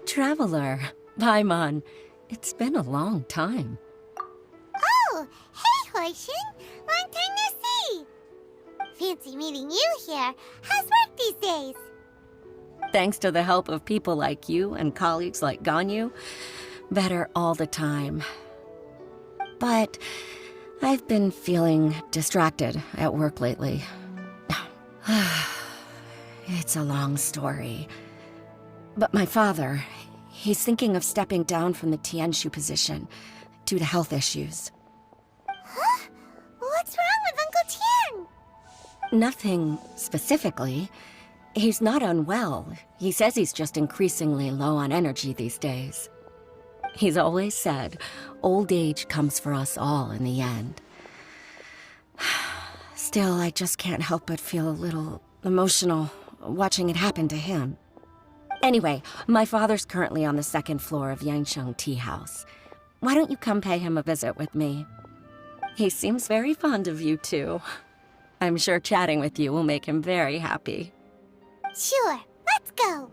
traveler. Paimon. It's been a long time. Oh, hey, Hoishin. Long time no see. Fancy meeting you here. How's work these days? Thanks to the help of people like you and colleagues like Ganyu, better all the time. But I've been feeling distracted at work lately. It's a long story. But my father, he's thinking of stepping down from the Tianshu position due to health issues. Huh? What's wrong with Uncle Tian? Nothing specifically. He's not unwell. He says he's just increasingly low on energy these days. He's always said, old age comes for us all in the end. Still, I just can't help but feel a little emotional watching it happen to him. Anyway, my father's currently on the second floor of Yangsheng Tea House. Why don't you come pay him a visit with me? He seems very fond of you, too. I'm sure chatting with you will make him very happy. Sure, let's go.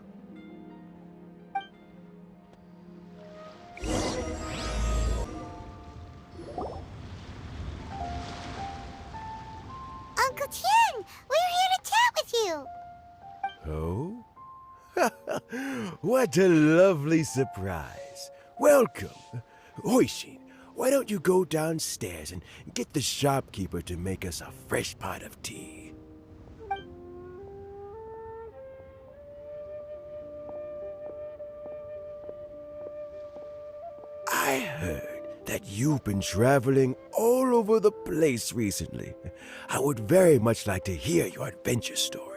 Uncle Tian, we're here to chat with you. Oh? What a lovely surprise. Welcome. Hoishin, why don't you go downstairs and get the shopkeeper to make us a fresh pot of tea? I heard that you've been traveling all over the place recently. I would very much like to hear your adventure stories.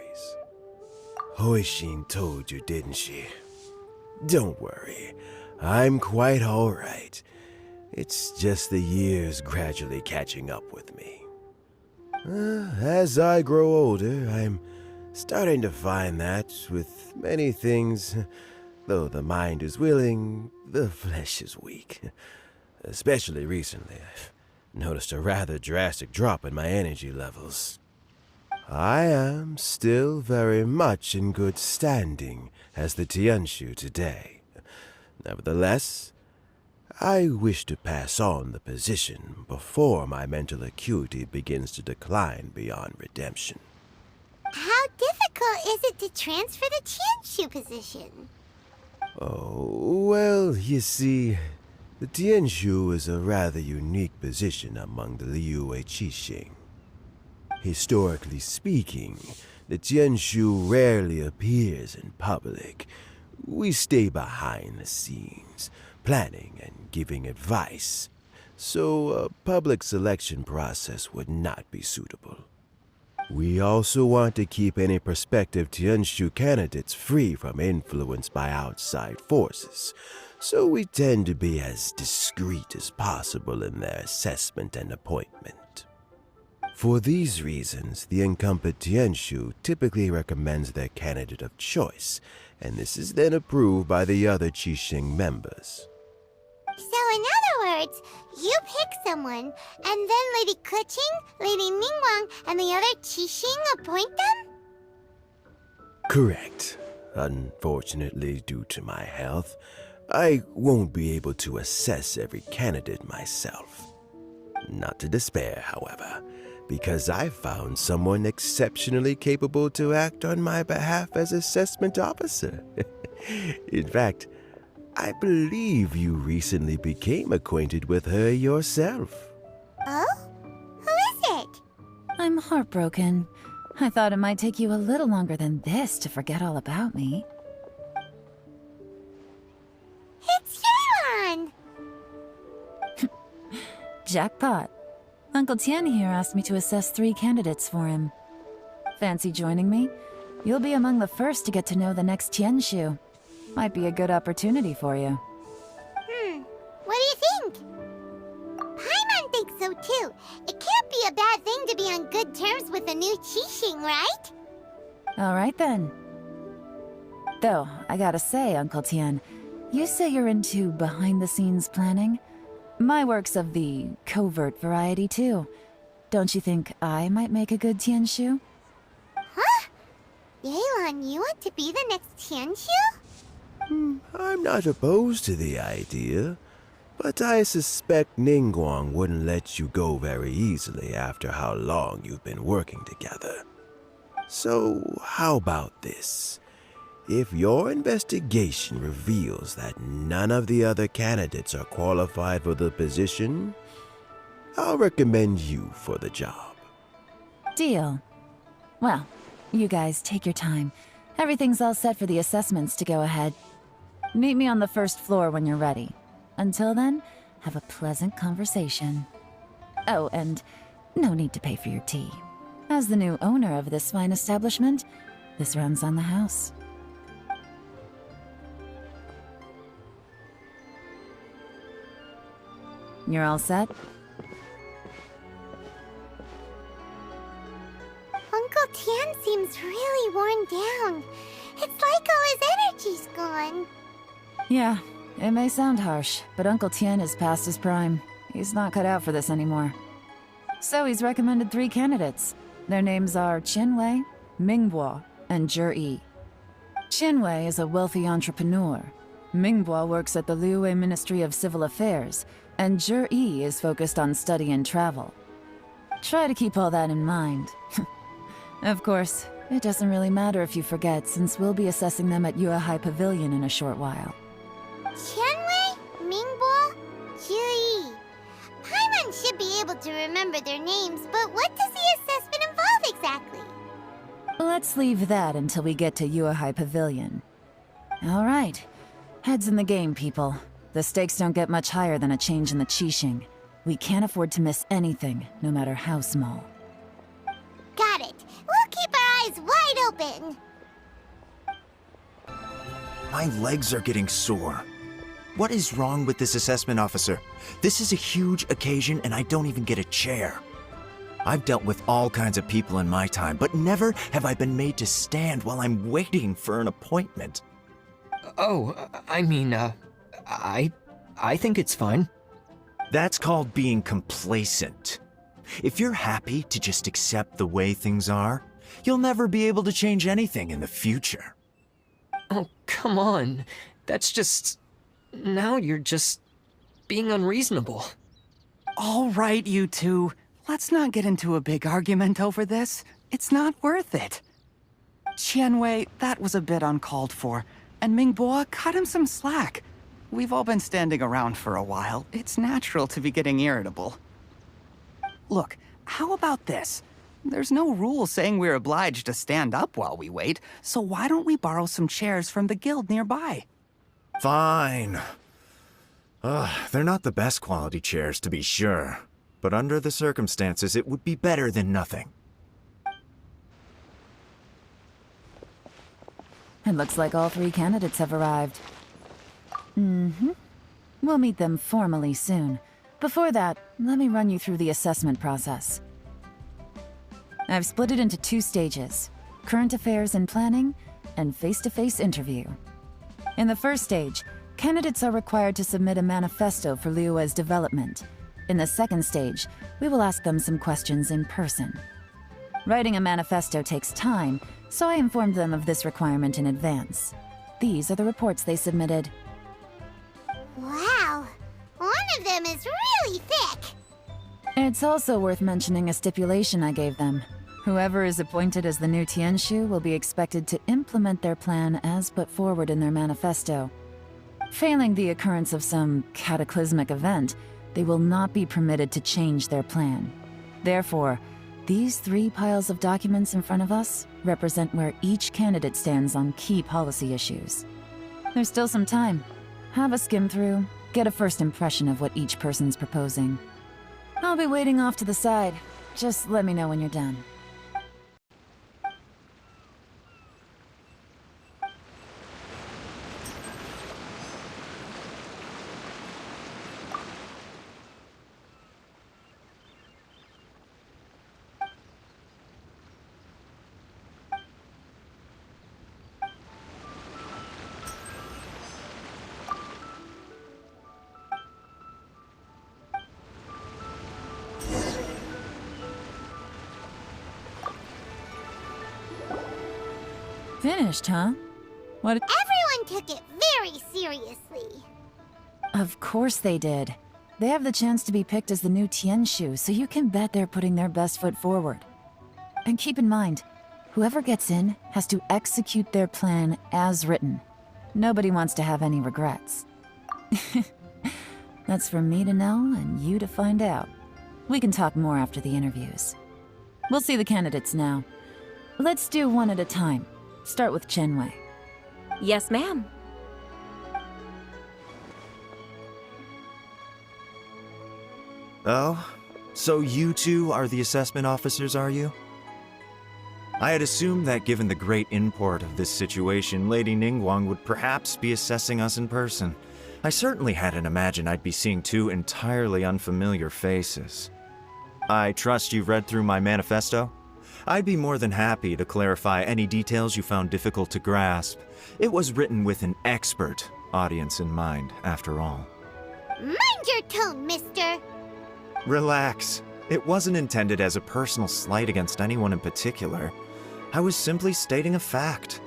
Hoishin told you, didn't she? Don't worry, I'm quite all right. It's just the years gradually catching up with me. As I grow older, I'm starting to find that with many things, though the mind is willing, the flesh is weak. Especially recently, I've noticed a rather drastic drop in my energy levels. I am still very much in good standing as the Tianshu today. Nevertheless, I wish to pass on the position before my mental acuity begins to decline beyond redemption. How difficult is it to transfer the Tianshu position? Oh, well, you see, the Tianshu is a rather unique position among the Liyue Qixing. Historically speaking, the Tianshu rarely appears in public. We stay behind the scenes, planning and giving advice, so a public selection process would not be suitable. We also want to keep any prospective Tianshu candidates free from influence by outside forces, so we tend to be as discreet as possible in their assessment and appointment. For these reasons, the incumbent Tianshu typically recommends their candidate of choice, and this is then approved by the other Qixing members. So in other words, you pick someone, and then Lady Keqing, Lady Ningguang, and the other Qixing appoint them? Correct. Unfortunately, due to my health, I won't be able to assess every candidate myself. Not to despair, however, because I found someone exceptionally capable to act on my behalf as assessment officer. In fact, I believe you recently became acquainted with her yourself. Oh? Who is it? I'm heartbroken. I thought it might take you a little longer than this to forget all about me. It's Yelan! Jackpot. Uncle Tian here asked me to assess 3 candidates for him. Fancy joining me? You'll be among the first to get to know the next Tianshu. Might be a good opportunity for you. What do you think? Paimon thinks so too. It can't be a bad thing to be on good terms with a new Qixing, right? Alright then. Though, I gotta say, Uncle Tian, you say you're into behind-the-scenes planning? My work's of the covert variety too. Don't you think I might make a good Tianshu? Huh? Yelan, you want to be the next Tianshu? I'm not opposed to the idea, but I suspect Ningguang wouldn't let you go very easily after how long you've been working together. So, how about this? If your investigation reveals that none of the other candidates are qualified for the position, I'll recommend you for the job. Deal. Well, you guys take your time. Everything's all set for the assessments to go ahead. Meet me on the first floor when you're ready. Until then, have a pleasant conversation. Oh, and no need to pay for your tea. As the new owner of this fine establishment, this runs on the house. You're all set? Uncle Tian seems really worn down. It's like all his energy's gone. Yeah, it may sound harsh, but Uncle Tian is past his prime. He's not cut out for this anymore. So he's recommended 3 candidates. Their names are Qinwei, Mingbo, and Zhi. Qinwei is a wealthy entrepreneur. Mingbo works at the Liyue Ministry of Civil Affairs, and Zhi is focused on study and travel. Try to keep all that in mind. Of course, it doesn't really matter if you forget, since we'll be assessing them at Yuehai Pavilion in a short while. Qianwei, Mingbo, Zhi. Paimon should be able to remember their names, but what does the assessment involve exactly? Let's leave that until we get to Yuehai Pavilion. All right. Heads in the game, people. The stakes don't get much higher than a change in the Qixing. We can't afford to miss anything, no matter how small. Got it. We'll keep our eyes wide open. My legs are getting sore. What is wrong with this assessment officer? This is a huge occasion and I don't even get a chair. I've dealt with all kinds of people in my time, but never have I been made to stand while I'm waiting for an appointment. Oh, I mean, I think it's fine. That's called being complacent. If you're happy to just accept the way things are, you'll never be able to change anything in the future. Oh, come on. That's just... Now you're just being unreasonable. All right, you two. Let's not get into a big argument over this. It's not worth it. Qianwei, that was a bit uncalled for. And Mingbo, cut him some slack. We've all been standing around for a while. It's natural to be getting irritable. Look, how about this? There's no rule saying we're obliged to stand up while we wait, so why don't we borrow some chairs from the guild nearby? Fine. They're not the best quality chairs, to be sure. But under the circumstances, it would be better than nothing. It looks like all 3 candidates have arrived. We'll meet them formally soon. Before that, let me run you through the assessment process. I've split it into 2 stages: current affairs and planning, and face-to-face interview. In the first stage, candidates are required to submit a manifesto for Liyue's development. In the second stage, we will ask them some questions in person. Writing a manifesto takes time, so I informed them of this requirement in advance. These are the reports they submitted. Wow. One of them is really thick. It's also worth mentioning a stipulation I gave them. Whoever is appointed as the new Tianshu will be expected to implement their plan as put forward in their manifesto. Failing the occurrence of some cataclysmic event, they will not be permitted to change their plan. Therefore, these 3 piles of documents in front of us represent where each candidate stands on key policy issues. There's still some time. Have a skim through, get a first impression of what each person's proposing. I'll be waiting off to the side. Just let me know when you're done. Finished, huh? What? Everyone took it very seriously. Of course they did. They have the chance to be picked as the new Tianshu, so you can bet they're putting their best foot forward. And keep in mind, whoever gets in has to execute their plan as written. Nobody wants to have any regrets. That's for me to know and you to find out. We can talk more after the interviews. We'll see the candidates now. Let's do one at a time. Start with Chenwei. Yes, ma'am. Oh, so you two are the assessment officers, are you? I had assumed that given the great import of this situation, Lady Ningguang would perhaps be assessing us in person. I certainly hadn't imagined I'd be seeing two entirely unfamiliar faces. I trust you've read through my manifesto? I'd be more than happy to clarify any details you found difficult to grasp. It was written with an expert audience in mind, after all. Mind your tone, mister. Relax. It wasn't intended as a personal slight against anyone in particular. I was simply stating a fact.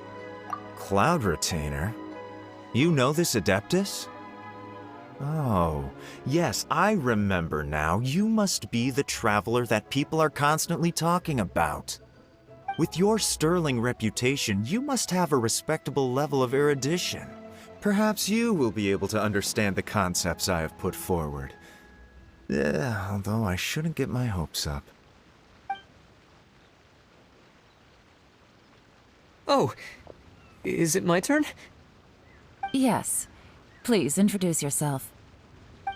Cloud Retainer? You know this Adeptus? Oh, yes, I remember now. You must be the traveler that people are constantly talking about. With your sterling reputation, you must have a respectable level of erudition. Perhaps you will be able to understand the concepts I have put forward. Yeah, although I shouldn't get my hopes up. Oh, is it my turn? Yes. Please introduce yourself.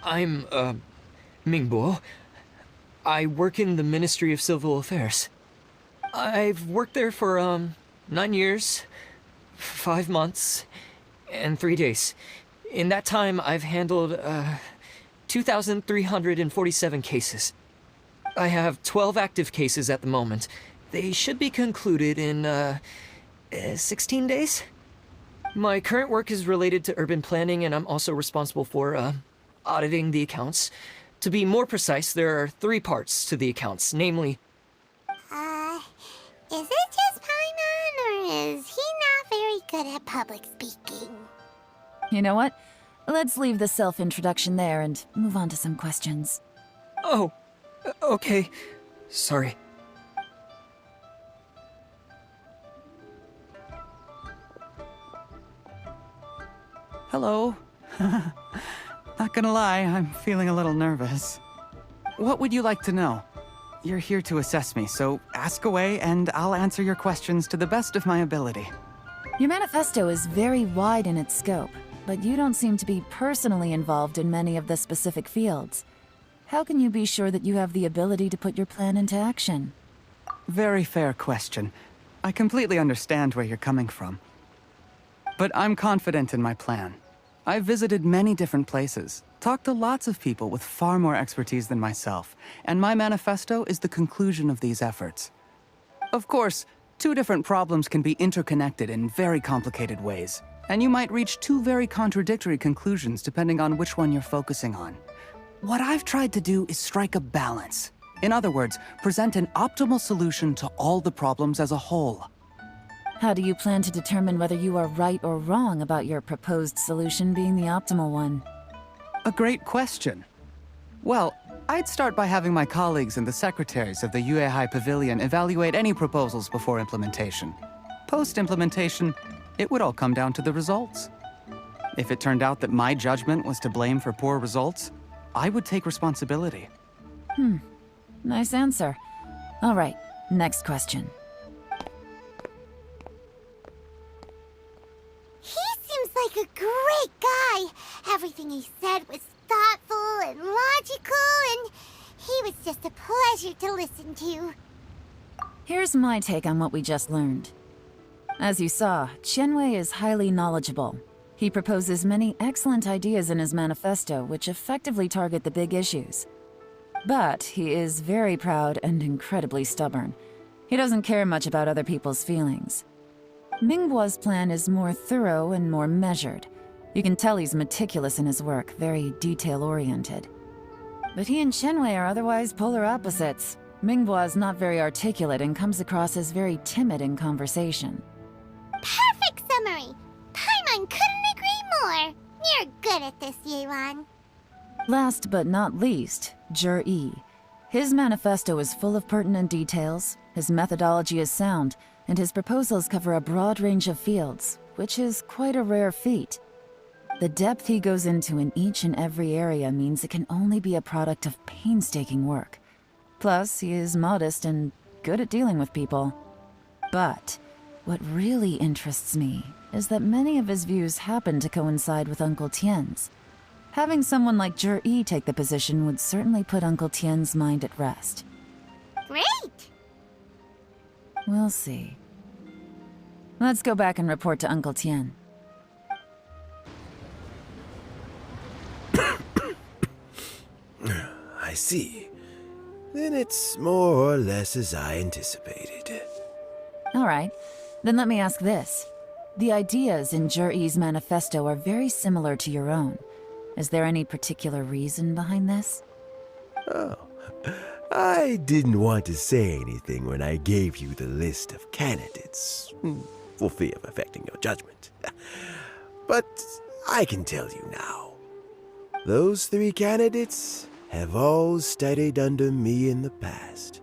I'm, Mingbo. I work in the Ministry of Civil Affairs. I've worked there for, 9 years, 5 months, and 3 days. In that time, I've handled, 2,347 cases. I have 12 active cases at the moment. They should be concluded in, 16 days? My current work is related to urban planning, and I'm also responsible for, auditing the accounts. To be more precise, there are 3 parts to the accounts, namely... Is it just Paimon, or is he not very good at public speaking? You know what? Let's leave the self-introduction there and move on to some questions. Oh, okay. Sorry. Hello. Not gonna lie, I'm feeling a little nervous. What would you like to know? You're here to assess me, so ask away and I'll answer your questions to the best of my ability. Your manifesto is very wide in its scope, but you don't seem to be personally involved in many of the specific fields. How can you be sure that you have the ability to put your plan into action? Very fair question. I completely understand where you're coming from. But I'm confident in my plan. I've visited many different places, talked to lots of people with far more expertise than myself, and my manifesto is the conclusion of these efforts. Of course, 2 different problems can be interconnected in very complicated ways, and you might reach 2 very contradictory conclusions depending on which one you're focusing on. What I've tried to do is strike a balance. In other words, present an optimal solution to all the problems as a whole. How do you plan to determine whether you are right or wrong about your proposed solution being the optimal one? A great question. Well, I'd start by having my colleagues and the secretaries of the Yuehai Pavilion evaluate any proposals before implementation. Post-implementation, it would all come down to the results. If it turned out that my judgment was to blame for poor results, I would take responsibility. Nice answer. All right, next question. He seems like a great guy. Everything he said was thoughtful and logical, and he was just a pleasure to listen to. Here's my take on what we just learned. As you saw, Chenwei is highly knowledgeable. He proposes many excellent ideas in his manifesto which effectively target the big issues. But he is very proud and incredibly stubborn. He doesn't care much about other people's feelings. Mingboa's plan is more thorough and more measured. You can tell he's meticulous in his work, very detail-oriented. But he and Chenwei are otherwise polar opposites. Mingboa is not very articulate and comes across as very timid in conversation. Perfect summary! Paimon couldn't agree more. You're good at this, Yelan. Last but not least, Jur-E. His manifesto is full of pertinent details, his methodology is sound, and his proposals cover a broad range of fields, which is quite a rare feat. The depth he goes into in each and every area means it can only be a product of painstaking work. Plus, he is modest and good at dealing with people. But what really interests me is that many of his views happen to coincide with Uncle Tien's. Having someone like Jur-E take the position would certainly put Uncle Tien's mind at rest. Great! We'll see. Let's go back and report to Uncle Tien. I see. Then it's more or less as I anticipated. All right, then let me ask this. The ideas in Jur-E's manifesto are very similar to your own. Is there any particular reason behind this? Oh, I didn't want to say anything when I gave you the list of candidates, for fear of affecting your judgment. But I can tell you now. Those 3 candidates have all studied under me in the past.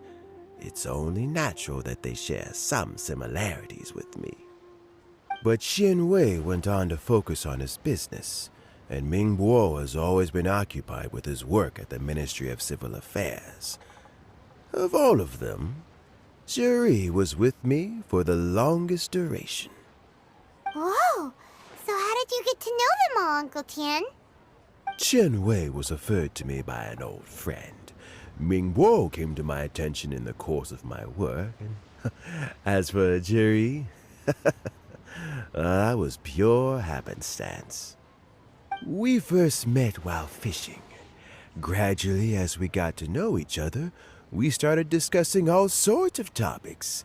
It's only natural that they share some similarities with me. But Xian Wei went on to focus on his business, and Ming Bo has always been occupied with his work at the Ministry of Civil Affairs. Of all of them, Jur-E was with me for the longest duration. Whoa! So how did you get to know them all, Uncle Tien? Qian Wei was referred to me by an old friend. Ming Bo came to my attention in the course of my work, and as for Jur-E, that was pure happenstance. We first met while fishing. Gradually, as we got to know each other, we started discussing all sorts of topics.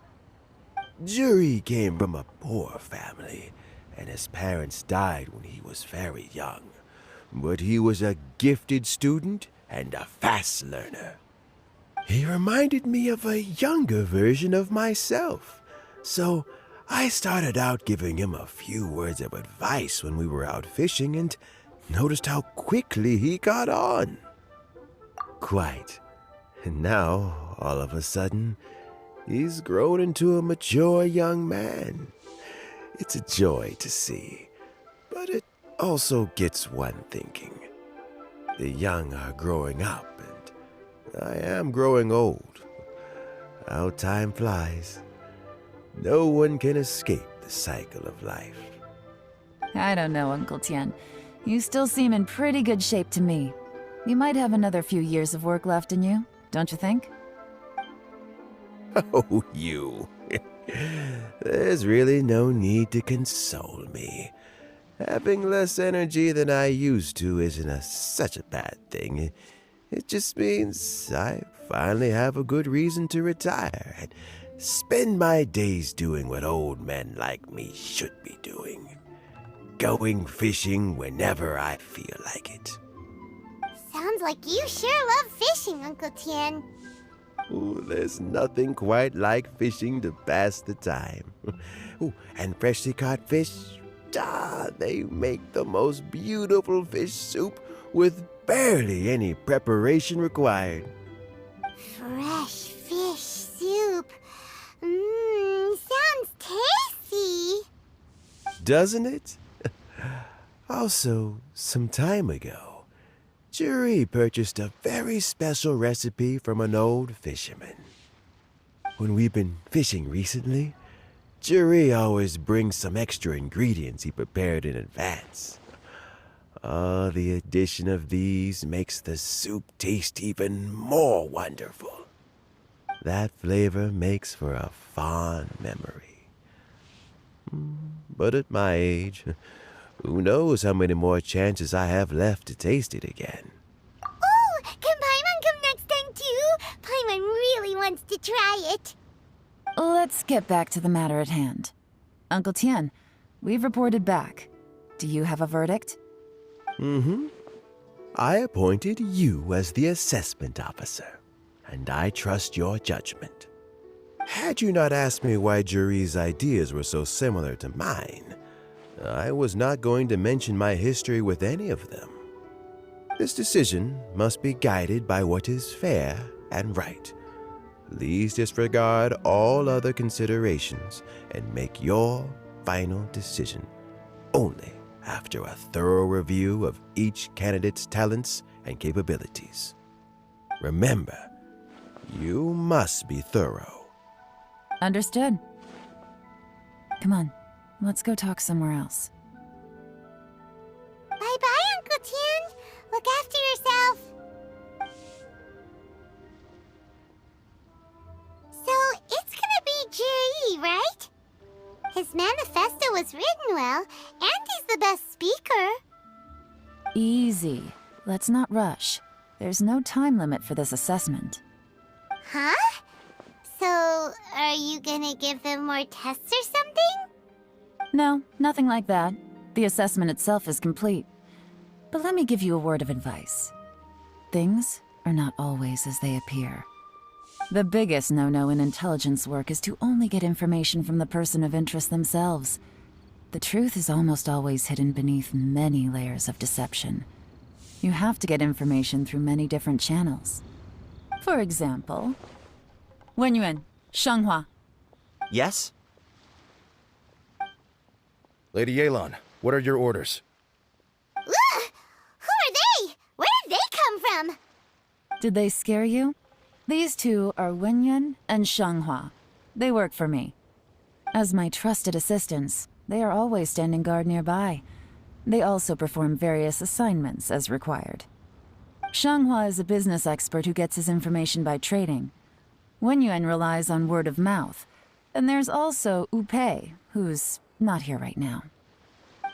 Jur-E came from a poor family, and his parents died when he was very young. But he was a gifted student and a fast learner. He reminded me of a younger version of myself, so I started out giving him a few words of advice when we were out fishing and noticed how quickly he got on. Quite. And now, all of a sudden, he's grown into a mature young man. It's a joy to see, but it also gets one thinking. The young are growing up, and I am growing old. How time flies. No one can escape the cycle of life. I don't know, Uncle Tien. You still seem in pretty good shape to me. You might have another few years of work left in you, don't you think? Oh, you. There's really no need to console me. Having less energy than I used to isn't such a bad thing. It just means I finally have a good reason to retire and spend my days doing what old men like me should be doing. Going fishing whenever I feel like it. Sounds like you sure love fishing, Uncle Tien. Ooh, there's nothing quite like fishing to pass the time. Ooh, and freshly caught fish, they make the most beautiful fish soup with barely any preparation required. Fresh fish soup. Sounds tasty. Doesn't it? Also, some time ago, Jur-E purchased a very special recipe from an old fisherman. When we've been fishing recently, Jur-E always brings some extra ingredients he prepared in advance. The addition of these makes the soup taste even more wonderful. That flavor makes for a fond memory. But at my age, who knows how many more chances I have left to taste it again. Oh, can Paimon come next time too? Paimon really wants to try it. Let's get back to the matter at hand. Uncle Tien, we've reported back. Do you have a verdict? I appointed you as the assessment officer, and I trust your judgment. Had you not asked me why Jur-E's ideas were so similar to mine, I was not going to mention my history with any of them. This decision must be guided by what is fair and right. Please disregard all other considerations and make your final decision only after a thorough review of each candidate's talents and capabilities. Remember, you must be thorough. Understood. Come on, let's go talk somewhere else. Bye-bye, Uncle Tian. Look after yourself. So, it's gonna be Jiri, right? His manifesto was written well, and he's the best speaker. Easy. Let's not rush. There's no time limit for this assessment. Huh? So, are you gonna give them more tests or something? No, nothing like that. The assessment itself is complete. But let me give you a word of advice. Things are not always as they appear. The biggest no-no in intelligence work is to only get information from the person of interest themselves. The truth is almost always hidden beneath many layers of deception. You have to get information through many different channels. For example, Wenyuan, Shanghua. Yes? Lady Yelan, what are your orders? Ugh! Who are they? Where did they come from? Did they scare you? These two are Wenyuan and Shanghua. They work for me. As my trusted assistants, they are always standing guard nearby. They also perform various assignments as required. Shanghua is a business expert who gets his information by trading. Wenyuan relies on word of mouth. And there's also Upei, who's not here right now.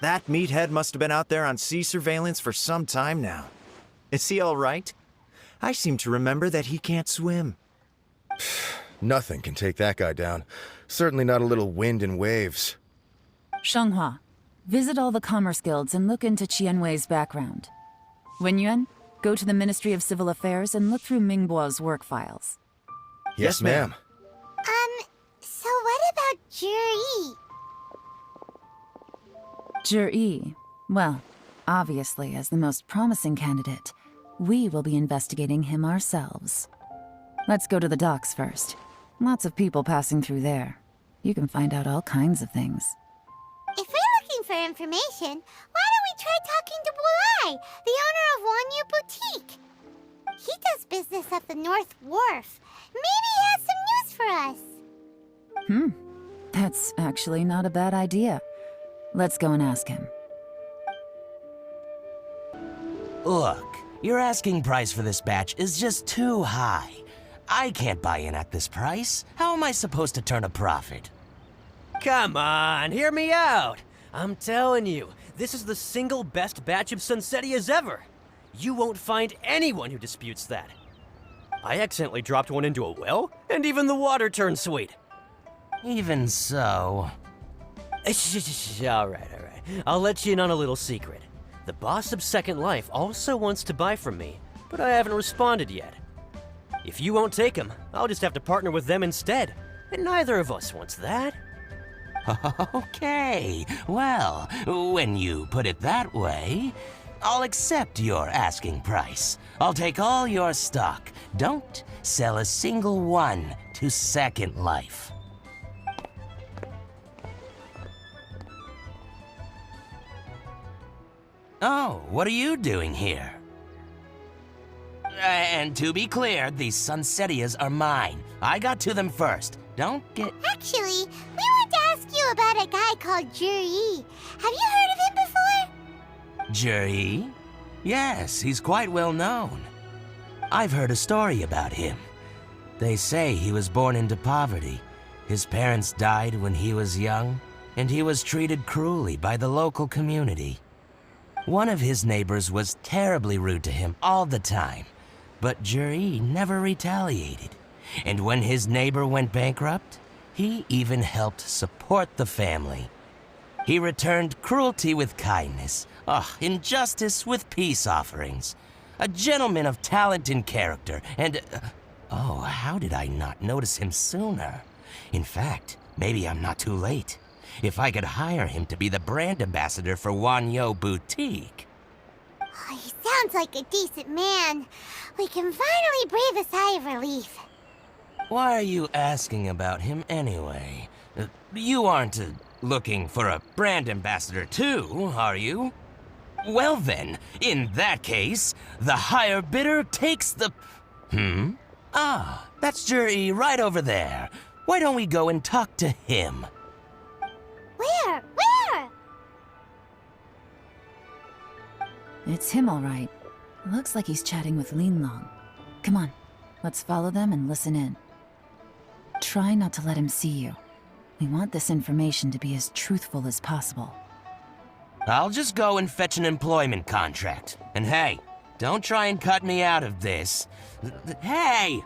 That meathead must have been out there on sea surveillance for some time now. Is he all right? I seem to remember that he can't swim. Nothing can take that guy down. Certainly not a little wind and waves. Shanghua, visit all the commerce guilds and look into Qianwei's background. Wenyuan, go to the Ministry of Civil Affairs and look through Mingbo's work files. Yes, ma'am. So what about Jiri? Jiri, well, obviously as the most promising candidate, we will be investigating him ourselves. Let's go to the docks first. Lots of people passing through there. You can find out all kinds of things. If we're looking for information, why don't we try talking to Bulai, the owner of Wanyu Boutique? He does business at the North Wharf. Maybe he has some news for us. That's actually not a bad idea. Let's go and ask him. Look, your asking price for this batch is just too high. I can't buy in at this price. How am I supposed to turn a profit? Come on, hear me out. I'm telling you, this is the single best batch of Sunsetias ever. You won't find anyone who disputes that. I accidentally dropped one into a well, and even the water turned sweet. Even so... All right. I'll let you in on a little secret. The boss of Second Life also wants to buy from me, but I haven't responded yet. If you won't take him, I'll just have to partner with them instead, and neither of us wants that. Okay, well, when you put it that way, I'll accept your asking price. I'll take all your stock. Don't sell a single one to Second Life. Oh, what are you doing here? And to be clear, these Sunsetias are mine. I got to them first. Don't get... Actually, we want to ask you about a guy called Jiri. Have you heard of him before? Jiri? Yes, he's quite well known. I've heard a story about him. They say he was born into poverty. His parents died when he was young, and he was treated cruelly by the local community. One of his neighbors was terribly rude to him all the time, but Jiri never retaliated. And when his neighbor went bankrupt, he even helped support the family. He returned cruelty with kindness, injustice with peace offerings. A gentleman of talent and character, and... how did I not notice him sooner? In fact, maybe I'm not too late. if I could hire him to be the brand ambassador for Wanyo Boutique. Oh, he sounds like a decent man. We can finally breathe a sigh of relief. Why are you asking about him anyway? You aren't looking for a brand ambassador too, are you? Well then, in that case, the higher bidder takes the... Ah, that's Jerry right over there. Why don't we go and talk to him? Where? Where? It's him, all right. Looks like he's chatting with Yelan. Come on, let's follow them and listen in. Try not to let him see you. We want this information to be as truthful as possible. I'll just go and fetch an employment contract. And hey, don't try and cut me out of this. Hey!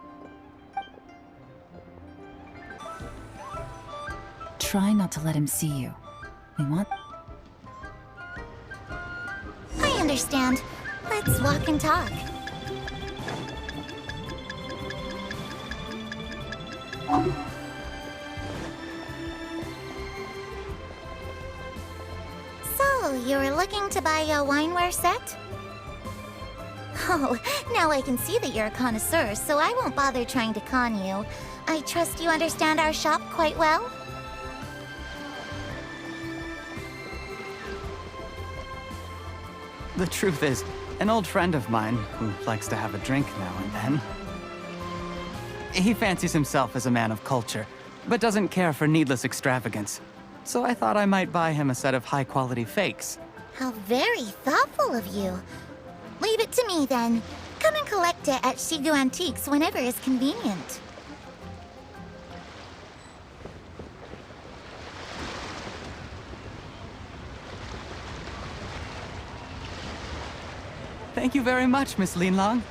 Try not to let him see you. We want... I understand. Let's walk and talk. So, you were looking to buy a wineware set? Oh, now I can see that you're a connoisseur, so I won't bother trying to con you. I trust you understand our shop quite well? The truth is, an old friend of mine, who likes to have a drink now and then, he fancies himself as a man of culture, but doesn't care for needless extravagance. So I thought I might buy him a set of high-quality fakes. How very thoughtful of you. Leave it to me, then. Come and collect it at Shigu Antiques whenever is convenient. Thank you very much, Miss Yelan.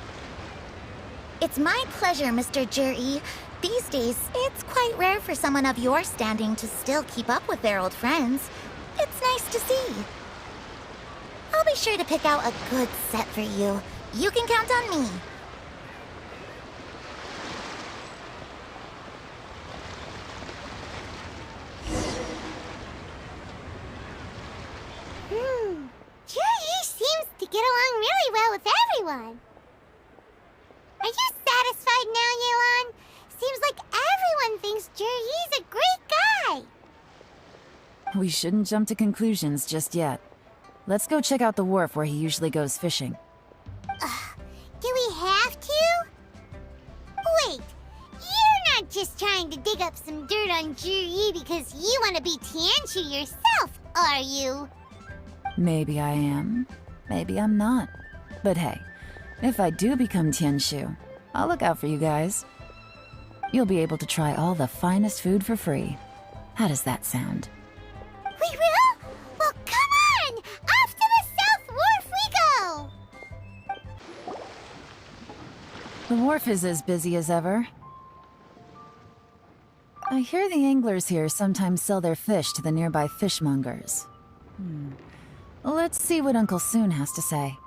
It's my pleasure, Mr. Juri. These days, it's quite rare for someone of your standing to still keep up with their old friends. It's nice to see. I'll be sure to pick out a good set for you. You can count on me. Juri seems to get along really well with everyone. Are you satisfied now, Yelan? Seems like everyone thinks Juri's a great guy. We shouldn't jump to conclusions just yet. Let's go check out the wharf where he usually goes fishing. Do we have to? Wait, you're not just trying to dig up some dirt on Juri because you want to be Tianshu yourself, are you? Maybe I am, maybe I'm not. But hey, if I do become Tianshu, I'll look out for you guys. You'll be able to try all the finest food for free. How does that sound? We will? Well, come on! Off to the South Wharf we go! The wharf is as busy as ever. I hear the anglers here sometimes sell their fish to the nearby fishmongers. Let's see what Uncle Soon has to say.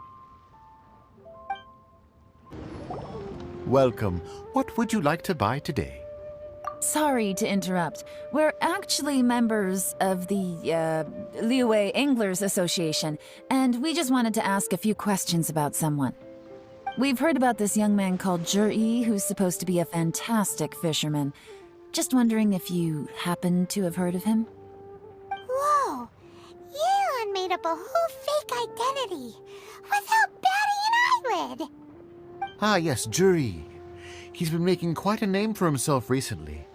Welcome. What would you like to buy today? Sorry to interrupt. We're actually members of the, Liyue Anglers Association, and we just wanted to ask a few questions about someone. We've heard about this young man called Juri, who's supposed to be a fantastic fisherman. Just wondering if you happen to have heard of him? Whoa! Yelan made up a whole fake identity without batting an eyelid! Ah, yes, Juri. He's been making quite a name for himself recently.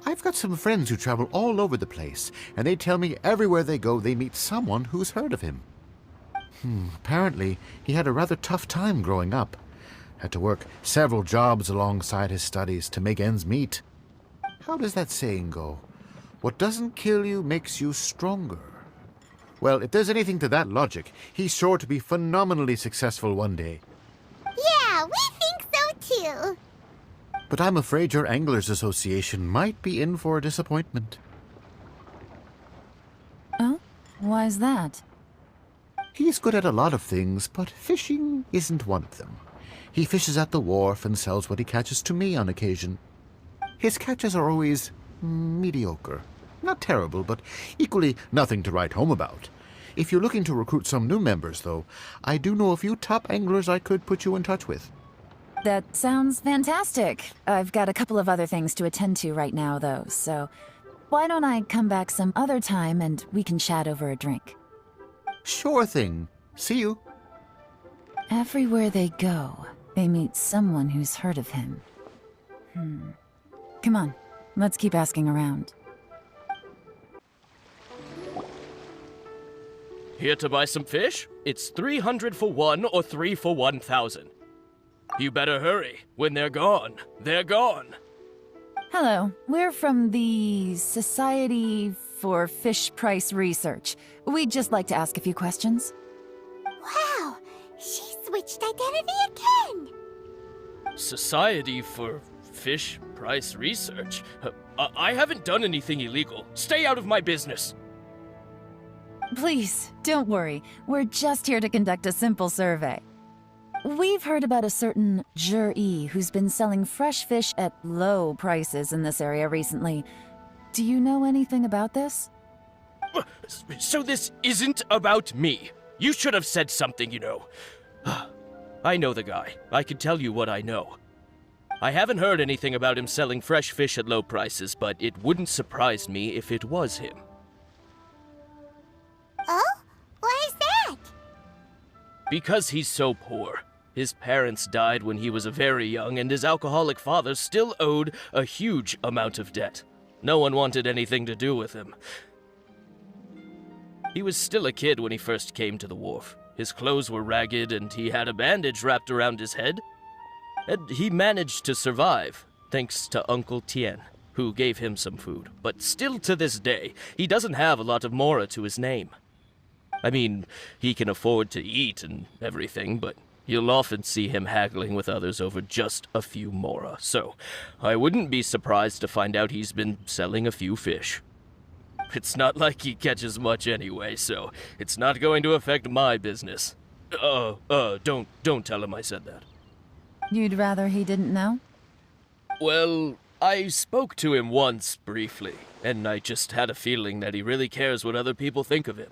I've got some friends who travel all over the place, and they tell me everywhere they go they meet someone who's heard of him. Apparently, he had a rather tough time growing up. Had to work several jobs alongside his studies to make ends meet. How does that saying go? What doesn't kill you makes you stronger. Well, if there's anything to that logic, he's sure to be phenomenally successful one day. Yeah, we think so too. But I'm afraid your Anglers Association might be in for a disappointment. Oh? Why's that? He's good at a lot of things, but fishing isn't one of them. He fishes at the wharf and sells what he catches to me on occasion. His catches are always mediocre. Not terrible, but equally nothing to write home about. If you're looking to recruit some new members, though, I do know a few top anglers I could put you in touch with. That sounds fantastic. I've got a couple of other things to attend to right now, though, so why don't I come back some other time and we can chat over a drink? Sure thing. See you. Everywhere they go, they meet someone who's heard of him. Come on, let's keep asking around. Here to buy some fish? It's 300 for 1 or 3 for 1,000. You better hurry. When they're gone, they're gone. Hello, we're from the Society for Fish Price Research. We'd just like to ask a few questions. Wow, she switched identity again! Society for Fish Price Research? I haven't done anything illegal. Stay out of my business. Please, don't worry. We're just here to conduct a simple survey. We've heard about a certain Jur-E who's been selling fresh fish at low prices in this area recently. Do you know anything about this? So this isn't about me. You should have said something, you know. I know the guy. I can tell you what I know. I haven't heard anything about him selling fresh fish at low prices, but it wouldn't surprise me if it was him. Oh? Why is that? Because he's so poor. His parents died when he was very young, and his alcoholic father still owed a huge amount of debt. No one wanted anything to do with him. He was still a kid when he first came to the wharf. His clothes were ragged, and he had a bandage wrapped around his head. And he managed to survive, thanks to Uncle Tien, who gave him some food. But still to this day, he doesn't have a lot of mora to his name. I mean, he can afford to eat and everything, but you'll often see him haggling with others over just a few mora. So, I wouldn't be surprised to find out he's been selling a few fish. It's not like he catches much anyway, so it's not going to affect my business. Don't tell him I said that. You'd rather he didn't know? Well, I spoke to him once, briefly, and I just had a feeling that he really cares what other people think of him.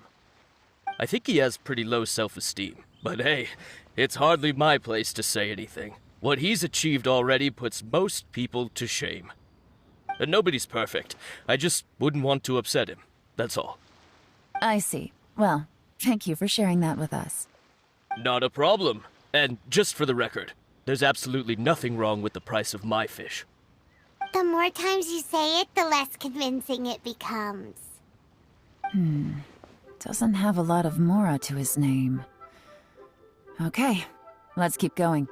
I think he has pretty low self-esteem, but hey, it's hardly my place to say anything. What he's achieved already puts most people to shame. And nobody's perfect. I just wouldn't want to upset him, that's all. I see. Well, thank you for sharing that with us. Not a problem. And just for the record, there's absolutely nothing wrong with the price of my fish. The more times you say it, the less convincing it becomes. Doesn't have a lot of mora to his name. Okay, let's keep going.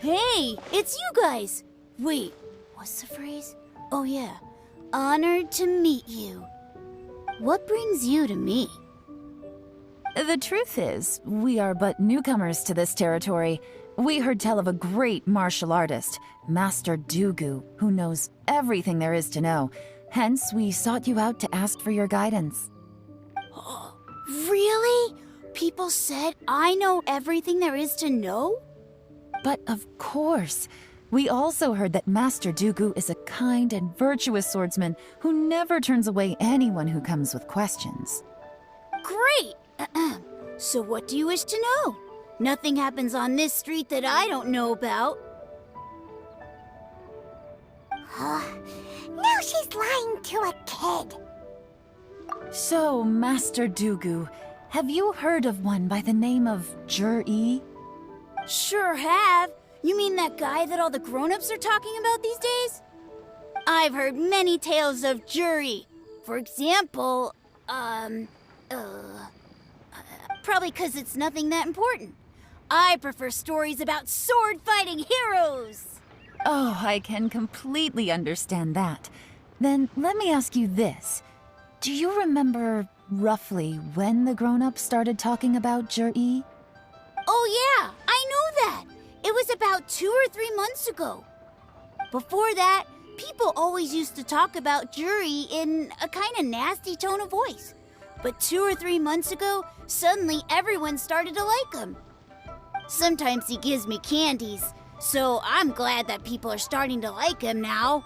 Hey, it's you guys! Wait, what's the phrase? Oh yeah, honored to meet you. What brings you to me? The truth is, we are but newcomers to this territory. We heard tell of a great martial artist, Master Dugu, who knows everything there is to know. Hence, we sought you out to ask for your guidance. Really? People said I know everything there is to know? But of course, we also heard that Master Dugu is a kind and virtuous swordsman who never turns away anyone who comes with questions. Great! So what do you wish to know? Nothing happens on this street that I don't know about. Now she's lying to a kid. So, Master Dugu, have you heard of one by the name of Jur-E? Sure have. You mean that guy that all the grown-ups are talking about these days? I've heard many tales of Juri. For example, probably 'cause it's nothing that important. I prefer stories about sword-fighting heroes. Oh, I can completely understand that. Then let me ask you this. Do you remember roughly when the grown-ups started talking about Jur-E? Oh yeah, I know that. It was about 2 or 3 months ago. Before that, people always used to talk about Juri in a kind of nasty tone of voice. But 2 or 3 months ago, suddenly everyone started to like him. Sometimes he gives me candies, so I'm glad that people are starting to like him now.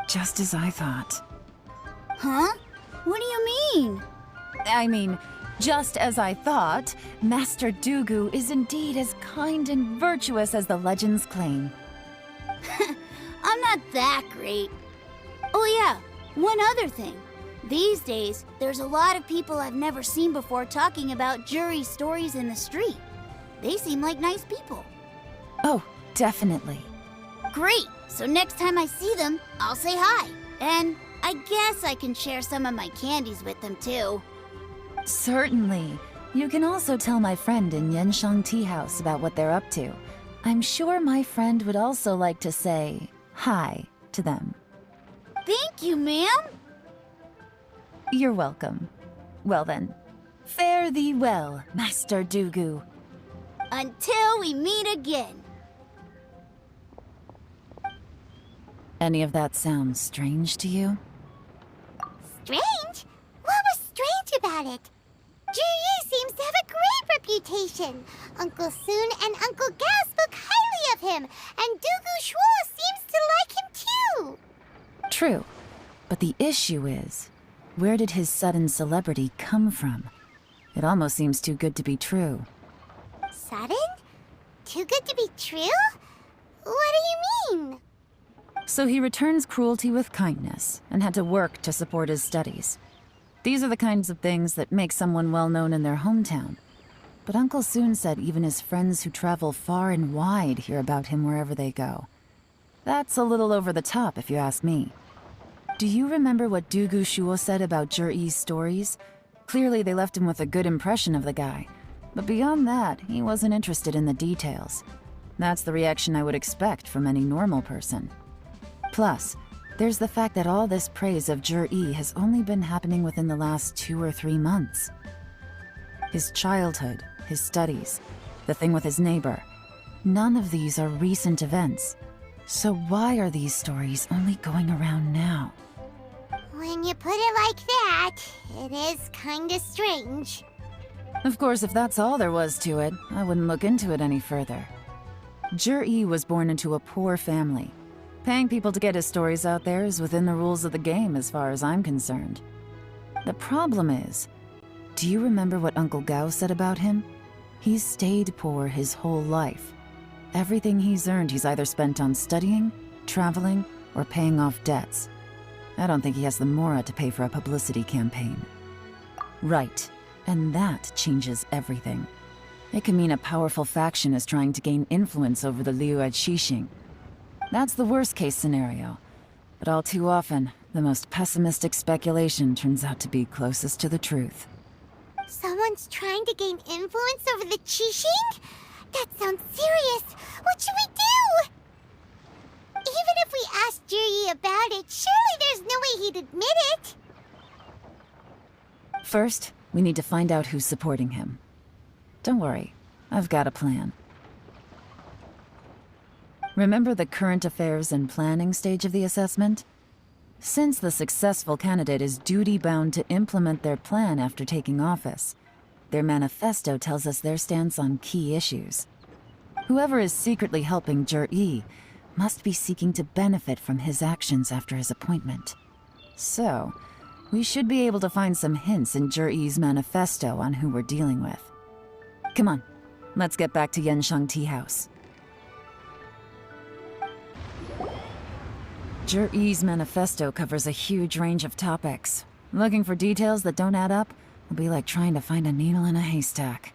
Just as I thought. Huh? What do you mean? I mean, just as I thought, Master Dugu is indeed as kind and virtuous as the legends claim. I'm not that great. Oh yeah, one other thing. These days, there's a lot of people I've never seen before talking about jury stories in the street. They seem like nice people. Oh, definitely. Great! So next time I see them, I'll say hi. And I guess I can share some of my candies with them too. Certainly. You can also tell my friend in Yenshang Tea House about what they're up to. I'm sure my friend would also like to say hi to them. Thank you, ma'am! You're welcome. Well then, fare thee well, Master Dugu. Until we meet again. Any of that sound strange to you? Strange? What was strange about it? Ji seems to have a great reputation. Uncle Soon and Uncle Gao spoke highly of him, and Dugu Shuo seems to like him too. True, but the issue is, where did his sudden celebrity come from? It almost seems too good to be true. Sudden? Too good to be true? What do you mean? So he returns cruelty with kindness, and had to work to support his studies. These are the kinds of things that make someone well known in their hometown. But Uncle Soon said even his friends who travel far and wide hear about him wherever they go. That's a little over the top, if you ask me. Do you remember what Dugu Shuo said about Zhi's stories? Clearly they left him with a good impression of the guy. But beyond that, he wasn't interested in the details. That's the reaction I would expect from any normal person. Plus, there's the fact that all this praise of Zhi has only been happening within the last 2 or 3 months. His childhood, his studies, the thing with his neighbor, none of these are recent events. So why are these stories only going around now? When you put it like that, it is kinda strange. Of course, if that's all there was to it, I wouldn't look into it any further. Zhi was born into a poor family. Paying people to get his stories out there is within the rules of the game as far as I'm concerned. The problem is, do you remember what Uncle Gao said about him? He's stayed poor his whole life. Everything he's earned he's either spent on studying, traveling, or paying off debts. I don't think he has the mora to pay for a publicity campaign. Right, and that changes everything. It can mean a powerful faction is trying to gain influence over the Liu at Xixing. That's the worst-case scenario. But all too often, the most pessimistic speculation turns out to be closest to the truth. Someone's trying to gain influence over the Qixing? That sounds serious. What should we do? Even if we asked Zhi about it, surely there's no way he'd admit it. First, we need to find out who's supporting him. Don't worry, I've got a plan. Remember the current affairs and planning stage of the assessment? Since the successful candidate is duty-bound to implement their plan after taking office, their manifesto tells us their stance on key issues. Whoever is secretly helping Zhi must be seeking to benefit from his actions after his appointment. So, we should be able to find some hints in Zhi's manifesto on who we're dealing with. Come on, let's get back to Yenshang Tea House. Zhi's manifesto covers a huge range of topics. Looking for details that don't add up will be like trying to find a needle in a haystack.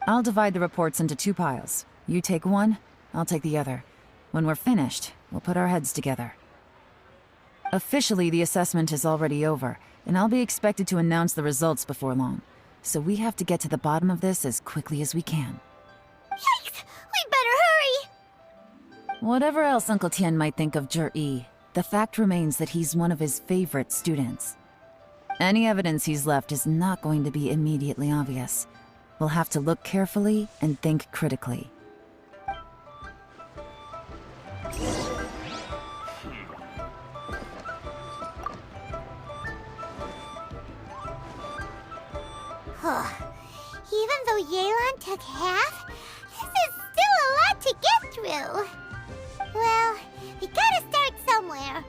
I'll divide the reports into 2 piles. You take one, I'll take the other. When we're finished, we'll put our heads together. Officially, the assessment is already over, and I'll be expected to announce the results before long. So we have to get to the bottom of this as quickly as we can. Yikes! We better hurry! Whatever else Uncle Tian might think of Zhi, the fact remains that he's one of his favorite students. Any evidence he's left is not going to be immediately obvious. We'll have to look carefully and think critically. Even though Yelan took half, this is still a lot to get through. Well, we gotta start somewhere.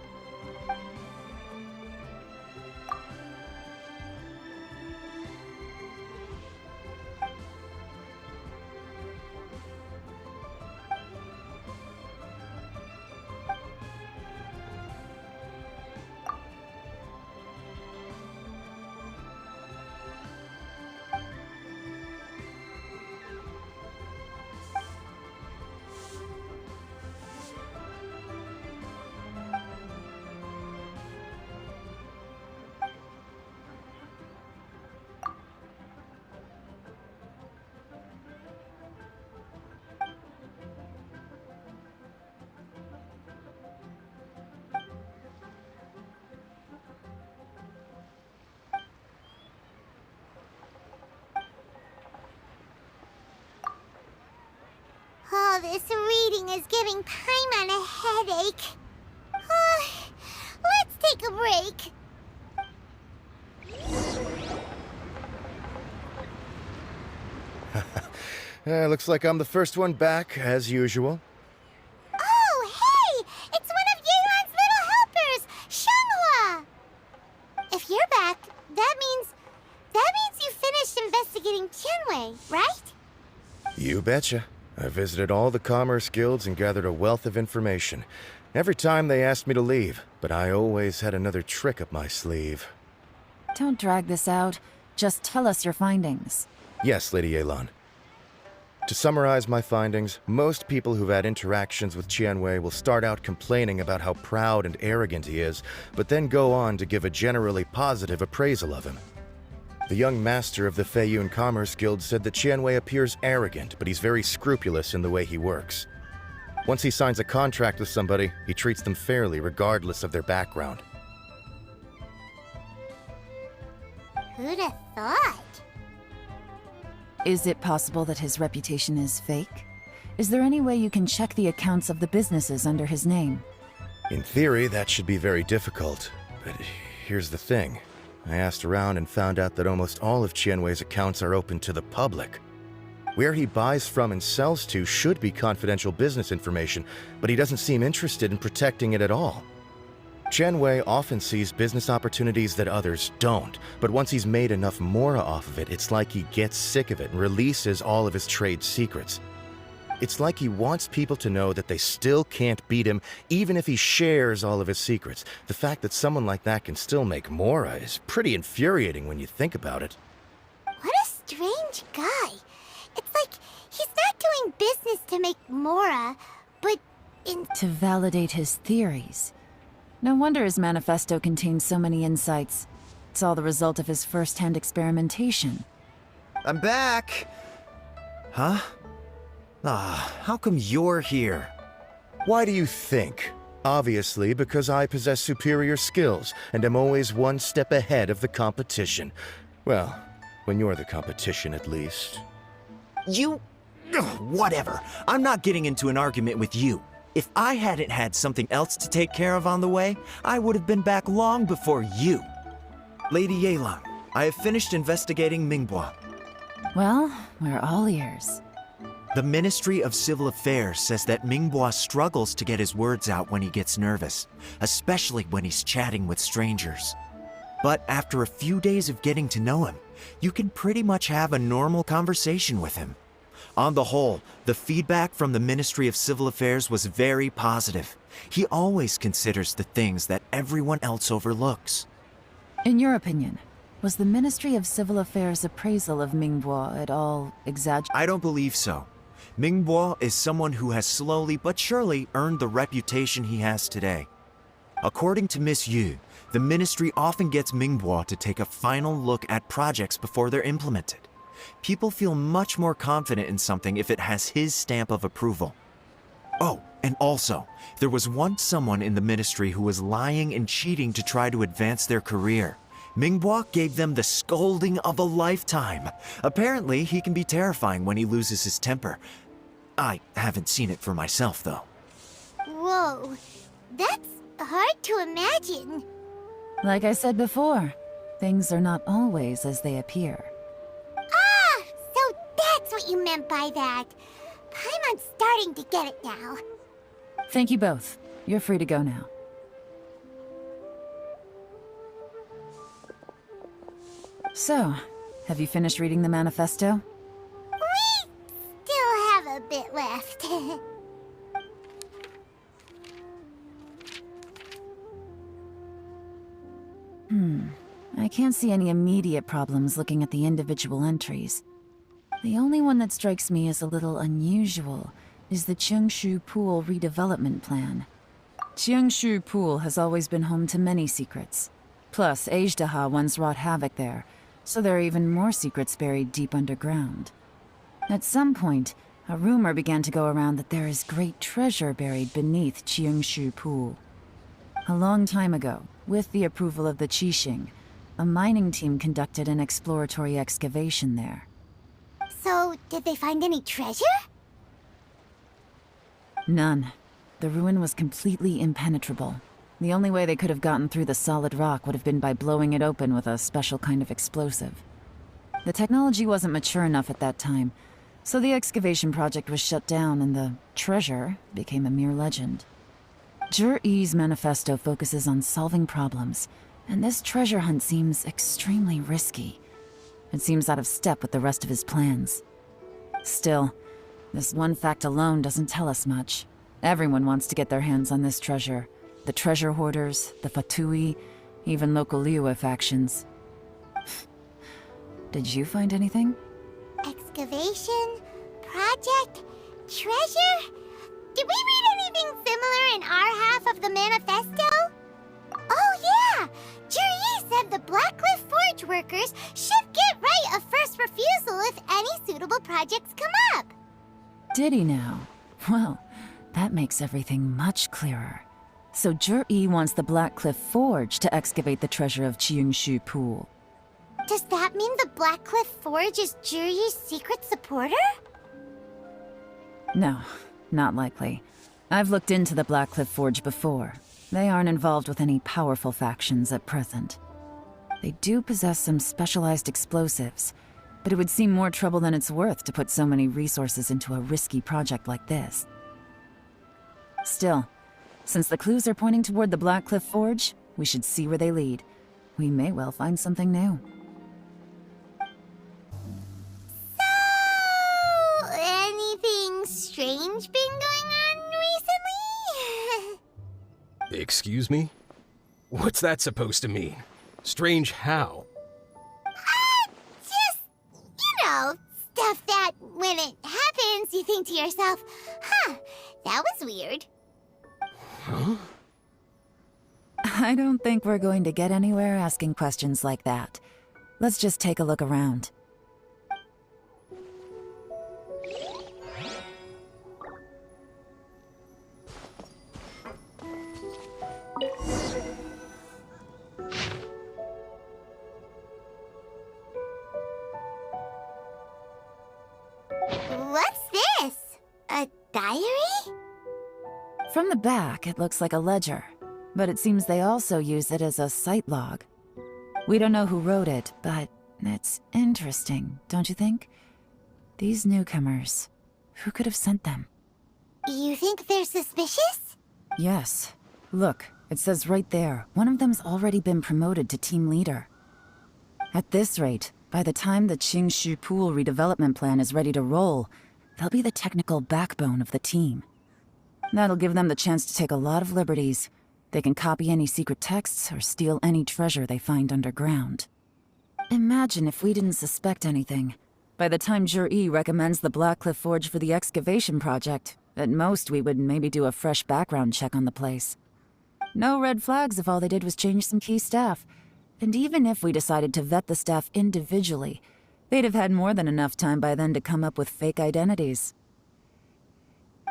this reading is giving Paimon a headache. Let's take a break. Looks like I'm the first one back, as usual. Oh, hey! It's one of Yelan's little helpers, Shanghua! If you're back, that means you finished investigating Tianwei, right? You betcha. I visited all the commerce guilds and gathered a wealth of information. Every time they asked me to leave, but I always had another trick up my sleeve. Don't drag this out. Just tell us your findings. Yes, Lady Yelan. To summarize my findings, most people who've had interactions with Tianwei will start out complaining about how proud and arrogant he is, but then go on to give a generally positive appraisal of him. The young master of the Feiyun Commerce Guild said that Tianwei appears arrogant, but he's very scrupulous in the way he works. Once he signs a contract with somebody, he treats them fairly regardless of their background. Who'd have thought? Is it possible that his reputation is fake? Is there any way you can check the accounts of the businesses under his name? In theory, that should be very difficult. But here's the thing. I asked around and found out that almost all of Tianwei's accounts are open to the public. Where he buys from and sells to should be confidential business information, but he doesn't seem interested in protecting it at all. Tianwei often sees business opportunities that others don't, but once he's made enough mora off of it, it's like he gets sick of it and releases all of his trade secrets. It's like he wants people to know that they still can't beat him, even if he shares all of his secrets. The fact that someone like that can still make mora is pretty infuriating when you think about it. What a strange guy. It's like he's not doing business to make mora, but to validate his theories. No wonder his manifesto contains so many insights. It's all the result of his first-hand experimentation. I'm back! Huh? How come you're here? Why do you think? Obviously, because I possess superior skills and am always one step ahead of the competition. Well, when you're the competition, at least. You... whatever. I'm not getting into an argument with you. If I hadn't had something else to take care of on the way, I would have been back long before you. Lady Yelan, I have finished investigating Mingbua. Well, we're all ears. The Ministry of Civil Affairs says that Mingbua struggles to get his words out when he gets nervous, especially when he's chatting with strangers. But after a few days of getting to know him, you can pretty much have a normal conversation with him. On the whole, the feedback from the Ministry of Civil Affairs was very positive. He always considers the things that everyone else overlooks. In your opinion, was the Ministry of Civil Affairs' appraisal of Mingbua at all exaggerated? I don't believe so. Mingbua is someone who has slowly but surely earned the reputation he has today. According to Miss Yu, the Ministry often gets Mingbua to take a final look at projects before they're implemented. People feel much more confident in something if it has his stamp of approval. Oh, and also, there was once someone in the Ministry who was lying and cheating to try to advance their career. Mingbua gave them the scolding of a lifetime. Apparently, he can be terrifying when he loses his temper. I haven't seen it for myself, though. Whoa, that's hard to imagine. Like I said before, things are not always as they appear. So that's what you meant by that. Paimon's starting to get it now. Thank you both. You're free to go now. So, have you finished reading the manifesto? We still have a bit left. I can't see any immediate problems looking at the individual entries. The only one that strikes me as a little unusual is the Chengshu Pool redevelopment plan. Chengshu Pool has always been home to many secrets. Plus, Ajdaha once wrought havoc there, so there are even more secrets buried deep underground. At some point, a rumor began to go around that there is great treasure buried beneath Chengshu Pool. A long time ago, with the approval of the Qixing, a mining team conducted an exploratory excavation there. So, did they find any treasure? None. The ruin was completely impenetrable. The only way they could have gotten through the solid rock would have been by blowing it open with a special kind of explosive. The technology wasn't mature enough at that time, so the excavation project was shut down and the treasure became a mere legend. Jur-E's manifesto focuses on solving problems, and this treasure hunt seems extremely risky. It seems out of step with the rest of his plans. Still, this one fact alone doesn't tell us much. Everyone wants to get their hands on this treasure. The treasure hoarders, the Fatui, even local Liyue factions. Did you find anything? Excavation? Project? Treasure? Did we read anything similar in our half of the manifesto? Oh yeah! Juri said the Blackcliff Forge workers should get right of first refusal if any suitable projects come up. Did he now? Well, that makes everything much clearer. So Jur-E wants the Blackcliff Forge to excavate the treasure of Qingshu Pool. Does that mean the Blackcliff Forge is Juri's secret supporter? No, not likely. I've looked into the Blackcliff Forge before. They aren't involved with any powerful factions at present. They do possess some specialized explosives, but it would seem more trouble than it's worth to put so many resources into a risky project like this. Still, since the clues are pointing toward the Blackcliff Forge, we should see where they lead. We may well find something new. So, anything strange been going on recently? Excuse me? What's that supposed to mean? Strange how? Just, stuff that when it happens, you think to yourself, huh, that was weird. Huh? I don't think we're going to get anywhere asking questions like that. Let's just take a look around. What's this? A diary? From the back, it looks like a ledger, but it seems they also use it as a site log. We don't know who wrote it, but it's interesting, don't you think? These newcomers, who could have sent them? You think they're suspicious? Yes. Look, it says right there, one of them's already been promoted to team leader. At this rate, by the time the Qingshu Pool redevelopment plan is ready to roll, they'll be the technical backbone of the team. That'll give them the chance to take a lot of liberties. They can copy any secret texts or steal any treasure they find underground. Imagine if we didn't suspect anything. By the time Jur-E recommends the Blackcliff Forge for the excavation project, at most we would maybe do a fresh background check on the place. No red flags if all they did was change some key staff. And even if we decided to vet the staff individually, they'd have had more than enough time by then to come up with fake identities.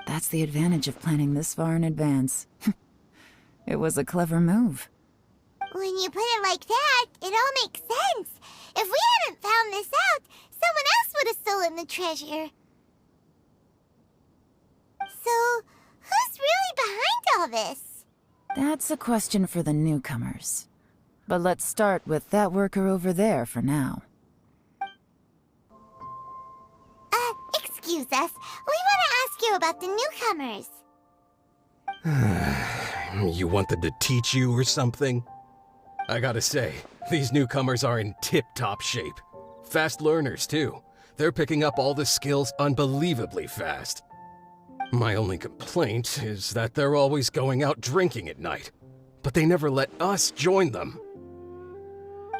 That's the advantage of planning this far in advance. It was a clever move. When you put it like that, it all makes sense. If we hadn't found this out, someone else would have stolen the treasure. So, who's really behind all this? That's a question for the newcomers. But let's start with that worker over there for now. Excuse us. We want to ask you about the newcomers. You want them to teach you or something? I gotta say, these newcomers are in tip-top shape. Fast learners, too. They're picking up all the skills unbelievably fast. My only complaint is that they're always going out drinking at night, but they never let us join them.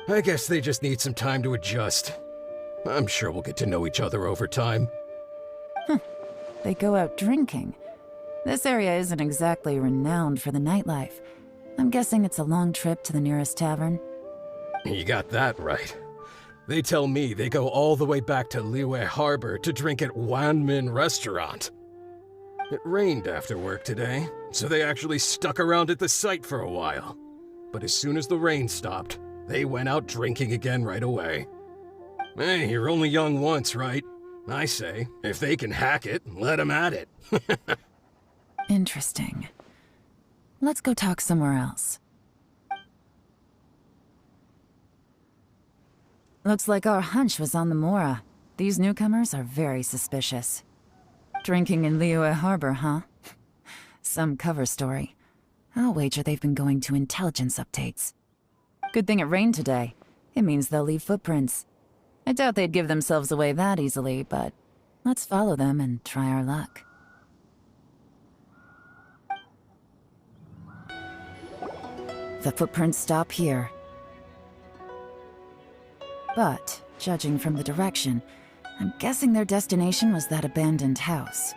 I guess they just need some time to adjust. I'm sure we'll get to know each other over time. They go out drinking. This area isn't exactly renowned for the nightlife. I'm guessing it's a long trip to the nearest tavern. You got that right. They tell me they go all the way back to Liyue Harbor to drink at Wanmin Restaurant. It rained after work today, so they actually stuck around at the site for a while. But as soon as the rain stopped, they went out drinking again right away. Hey, you're only young once, right? I say, if they can hack it, let them at it. Interesting. Let's go talk somewhere else. Looks like our hunch was on the Mora. These newcomers are very suspicious. Drinking in Liyue Harbor, huh? Some cover story. I'll wager they've been going to intelligence updates. Good thing it rained today. It means they'll leave footprints. I doubt they'd give themselves away that easily, but let's follow them and try our luck. The footprints stop here. But, judging from the direction, I'm guessing their destination was that abandoned house.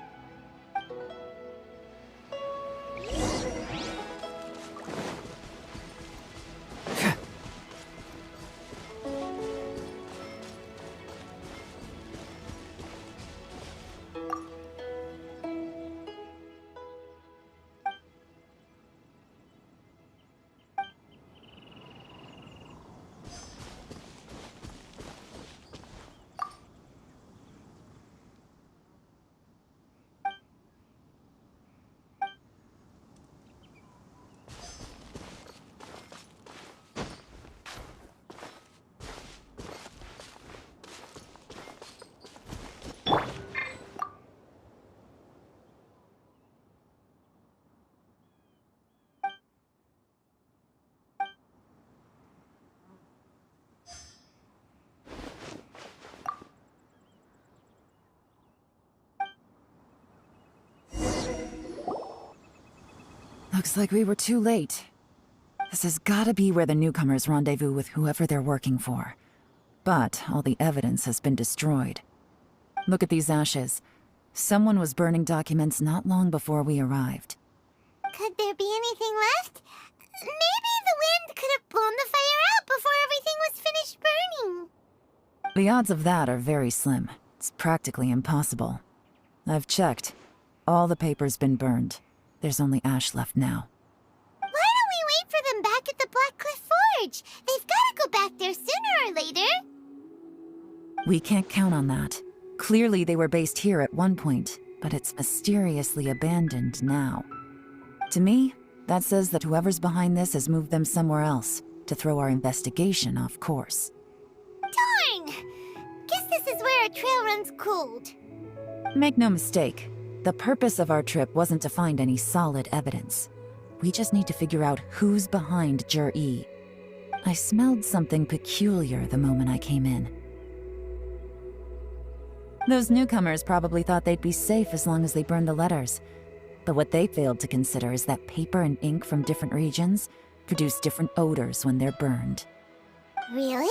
Looks like we were too late. This has gotta be where the newcomers rendezvous with whoever they're working for. But all the evidence has been destroyed. Look at these ashes. Someone was burning documents not long before we arrived. Could there be anything left? Maybe the wind could have blown the fire out before everything was finished burning. The odds of that are very slim. It's practically impossible. I've checked. All the paper's been burned. There's only ash left now. Why don't we wait for them back at the Black Cliff Forge? They've gotta go back there sooner or later. We can't count on that. Clearly they were based here at one point, but it's mysteriously abandoned now. To me, that says that whoever's behind this has moved them somewhere else, to throw our investigation off course. Darn! Guess this is where a trail runs cold. Make no mistake, the purpose of our trip wasn't to find any solid evidence. We just need to figure out who's behind Jur-E. I smelled something peculiar the moment I came in. Those newcomers probably thought they'd be safe as long as they burned the letters. But what they failed to consider is that paper and ink from different regions produce different odors when they're burned. Really?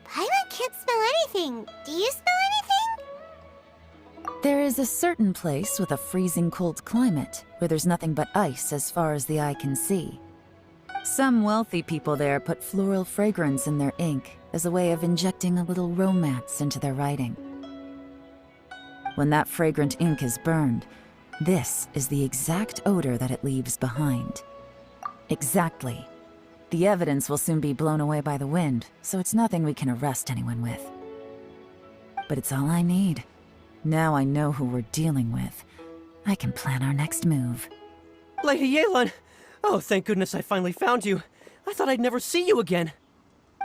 Paimon can't smell anything. Do you smell anything? There is a certain place with a freezing cold climate where there's nothing but ice as far as the eye can see. Some wealthy people there put floral fragrance in their ink as a way of injecting a little romance into their writing. When that fragrant ink is burned, this is the exact odor that it leaves behind. Exactly. The evidence will soon be blown away by the wind, so it's nothing we can arrest anyone with. But it's all I need. Now I know who we're dealing with. I can plan our next move. Lady Yelan! Oh, thank goodness I finally found you. I thought I'd never see you again.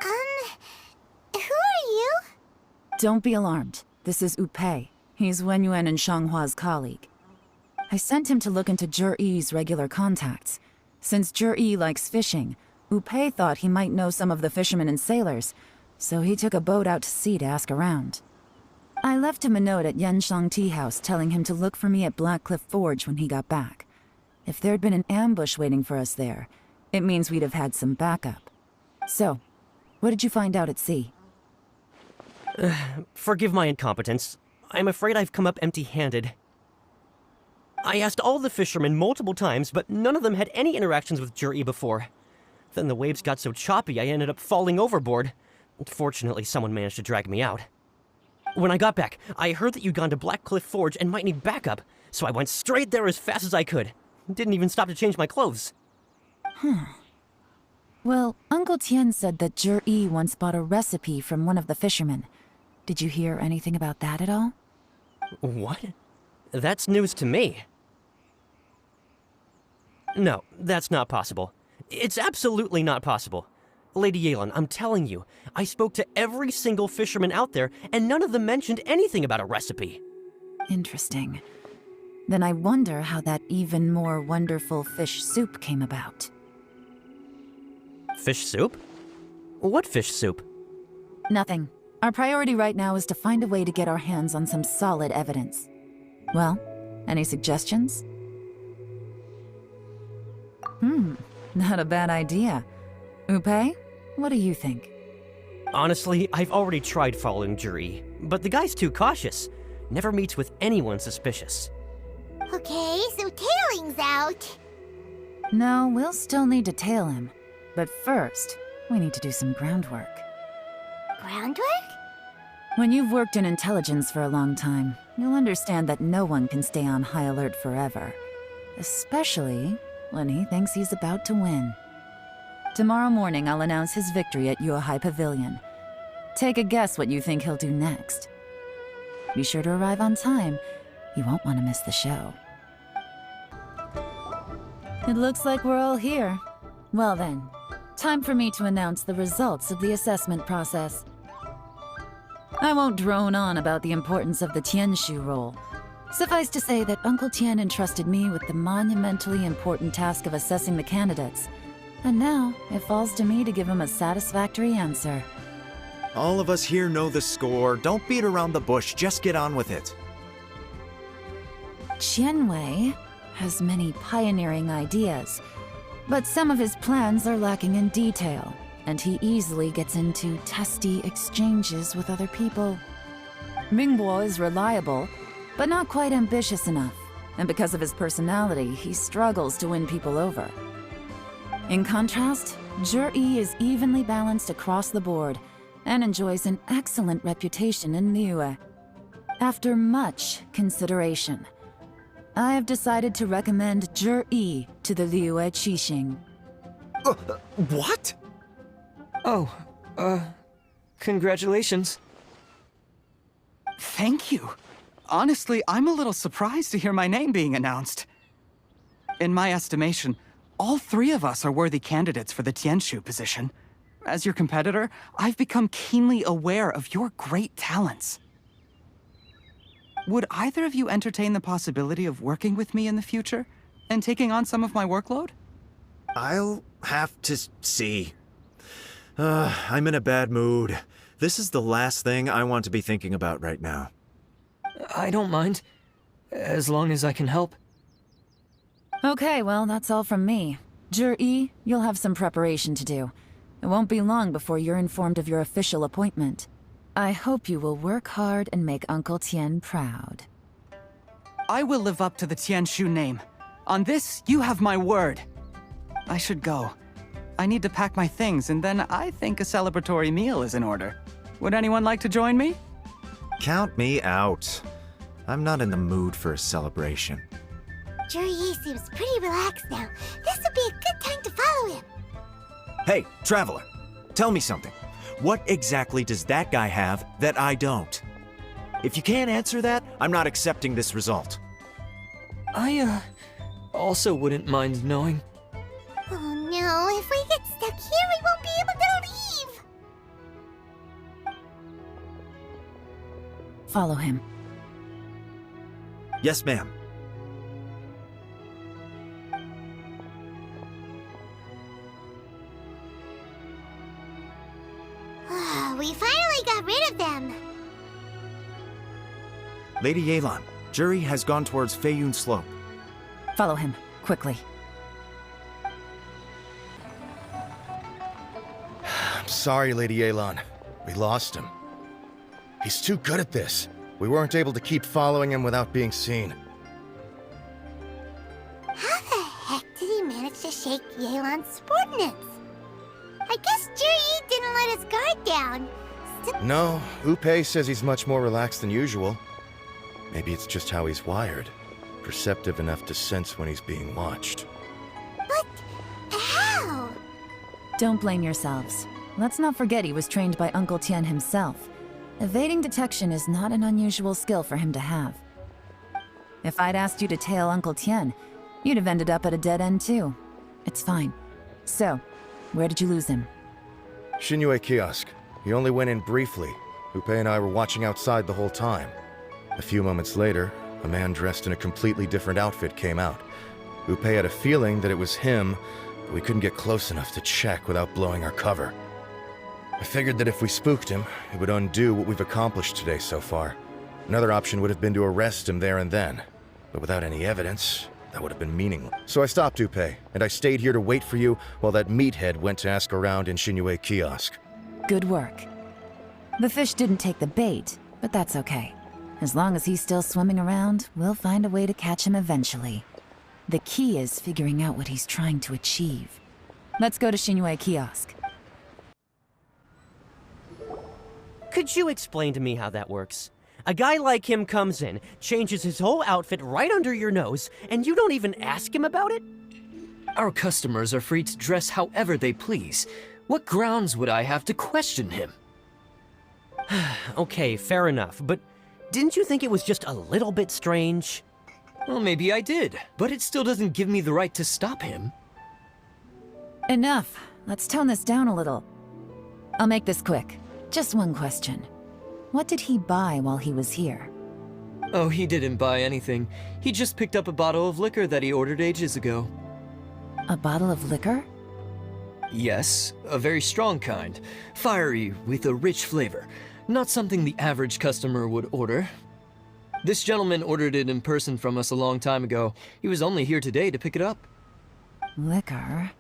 Who are you? Don't be alarmed. This is Upei. He's Wenyuan and Shanghua's colleague. I sent him to look into Jur-E's regular contacts. Since Jur-E likes fishing, Upei thought he might know some of the fishermen and sailors, so he took a boat out to sea to ask around. I left him a note at Yanshang Tea House telling him to look for me at Black Cliff Forge when he got back. If there'd been an ambush waiting for us there, it means we'd have had some backup. So, what did you find out at sea? Forgive my incompetence. I'm afraid I've come up empty-handed. I asked all the fishermen multiple times, but none of them had any interactions with Jur-E before. Then the waves got so choppy I ended up falling overboard. Fortunately, someone managed to drag me out. When I got back, I heard that you'd gone to Black Cliff Forge and might need backup, so I went straight there as fast as I could. Didn't even stop to change my clothes. Well, Uncle Tien said that Jur-E once bought a recipe from one of the fishermen. Did you hear anything about that at all? What? That's news to me. No, that's not possible. It's absolutely not possible. Lady Yelan, I'm telling you, I spoke to every single fisherman out there, and none of them mentioned anything about a recipe. Interesting. Then I wonder how that even more wonderful fish soup came about. Fish soup? What fish soup? Nothing. Our priority right now is to find a way to get our hands on some solid evidence. Well, any suggestions? Not a bad idea. Upe, what do you think? Honestly, I've already tried following Juri, but the guy's too cautious. Never meets with anyone suspicious. Okay, so tailing's out. No, we'll still need to tail him. But first, we need to do some groundwork. Groundwork? When you've worked in intelligence for a long time, you'll understand that no one can stay on high alert forever. Especially when he thinks he's about to win. Tomorrow morning, I'll announce his victory at Yuehai Pavilion. Take a guess what you think he'll do next. Be sure to arrive on time. You won't want to miss the show. It looks like we're all here. Well then, time for me to announce the results of the assessment process. I won't drone on about the importance of the Tianshu role. Suffice to say that Uncle Tian entrusted me with the monumentally important task of assessing the candidates. And now, it falls to me to give him a satisfactory answer. All of us here know the score. Don't beat around the bush, just get on with it. Qianwei has many pioneering ideas, but some of his plans are lacking in detail, and he easily gets into testy exchanges with other people. Mingbo is reliable, but not quite ambitious enough, and because of his personality, he struggles to win people over. In contrast, Zhi is evenly balanced across the board, and enjoys an excellent reputation in Liyue. After much consideration, I have decided to recommend Zhi to the Liyue Qixing. What? Oh, congratulations. Thank you. Honestly, I'm a little surprised to hear my name being announced. In my estimation, all three of us are worthy candidates for the Tianshu position. As your competitor, I've become keenly aware of your great talents. Would either of you entertain the possibility of working with me in the future and taking on some of my workload? I'll have to see. I'm in a bad mood. This is the last thing I want to be thinking about right now. I don't mind, as long as I can help. Okay, well, that's all from me. Zhi, you'll have some preparation to do. It won't be long before you're informed of your official appointment. I hope you will work hard and make Uncle Tian proud. I will live up to the Tianshu name. On this, you have my word. I should go. I need to pack my things, and then I think a celebratory meal is in order. Would anyone like to join me? Count me out. I'm not in the mood for a celebration. Zhi seems pretty relaxed now. This would be a good time to follow him. Hey, Traveler, tell me something. What exactly does that guy have that I don't? If you can't answer that, I'm not accepting this result. I, also wouldn't mind knowing. Oh no, if we get stuck here, we won't be able to leave! Follow him. Yes, ma'am. We finally got rid of them! Lady Yelan, Zhi has gone towards Feiyun Slope. Follow him, quickly. I'm sorry, Lady Yelan. We lost him. He's too good at this. We weren't able to keep following him without being seen. How the heck did he manage to shake Yelan's subordinates? I guess Zhi didn't let his guard down. No, Upe says he's much more relaxed than usual. Maybe it's just how he's wired. Perceptive enough to sense when he's being watched. But how? Don't blame yourselves. Let's not forget he was trained by Uncle Tian himself. Evading detection is not an unusual skill for him to have. If I'd asked you to tail Uncle Tian, You'd have ended up at a dead end too. It's fine. So, where did you lose him? Shinue kiosk. He only went in briefly. Upe and I were watching outside the whole time. A few moments later, a man dressed in a completely different outfit came out. Upe had a feeling that it was him, but we couldn't get close enough to check without blowing our cover. I figured that if we spooked him, it would undo what we've accomplished today so far. Another option would have been to arrest him there and then, but without any evidence, that would have been meaningless. So I stopped Upe, and I stayed here to wait for you while that meathead went to ask around in Shinue kiosk. Good work. The fish didn't take the bait, but that's okay. As long as he's still swimming around, we'll find a way to catch him eventually. The key is figuring out what he's trying to achieve. Let's go to Shinue kiosk. Could you explain to me how that works? A guy like him comes in, changes his whole outfit right under your nose, and you don't even ask him about it? Our customers are free to dress however they please. What grounds would I have to question him? Okay, fair enough, but didn't you think it was just a little bit strange? Well, maybe I did, but it still doesn't give me the right to stop him. Enough. Let's tone this down a little. I'll make this quick. Just one question. What did he buy while he was here? Oh, he didn't buy anything. He just picked up a bottle of liquor that he ordered ages ago. A bottle of liquor? Yes, a very strong kind. Fiery, with a rich flavor. Not something the average customer would order. This gentleman ordered it in person from us a long time ago. He was only here today to pick it up. Liquor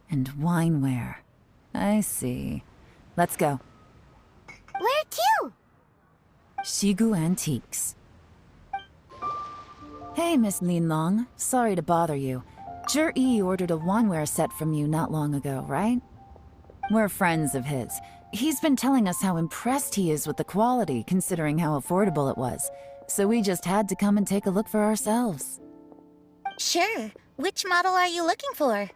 and wineware. I see. Let's go. Where to? Shigu Antiques. Hey, Miss Lin Long. Sorry to bother you. Zhi ordered a wineware set from you not long ago, right? We're friends of his. He's been telling us how impressed he is with the quality, considering how affordable it was. So we just had to come and take a look for ourselves. Sure. Which model are you looking for?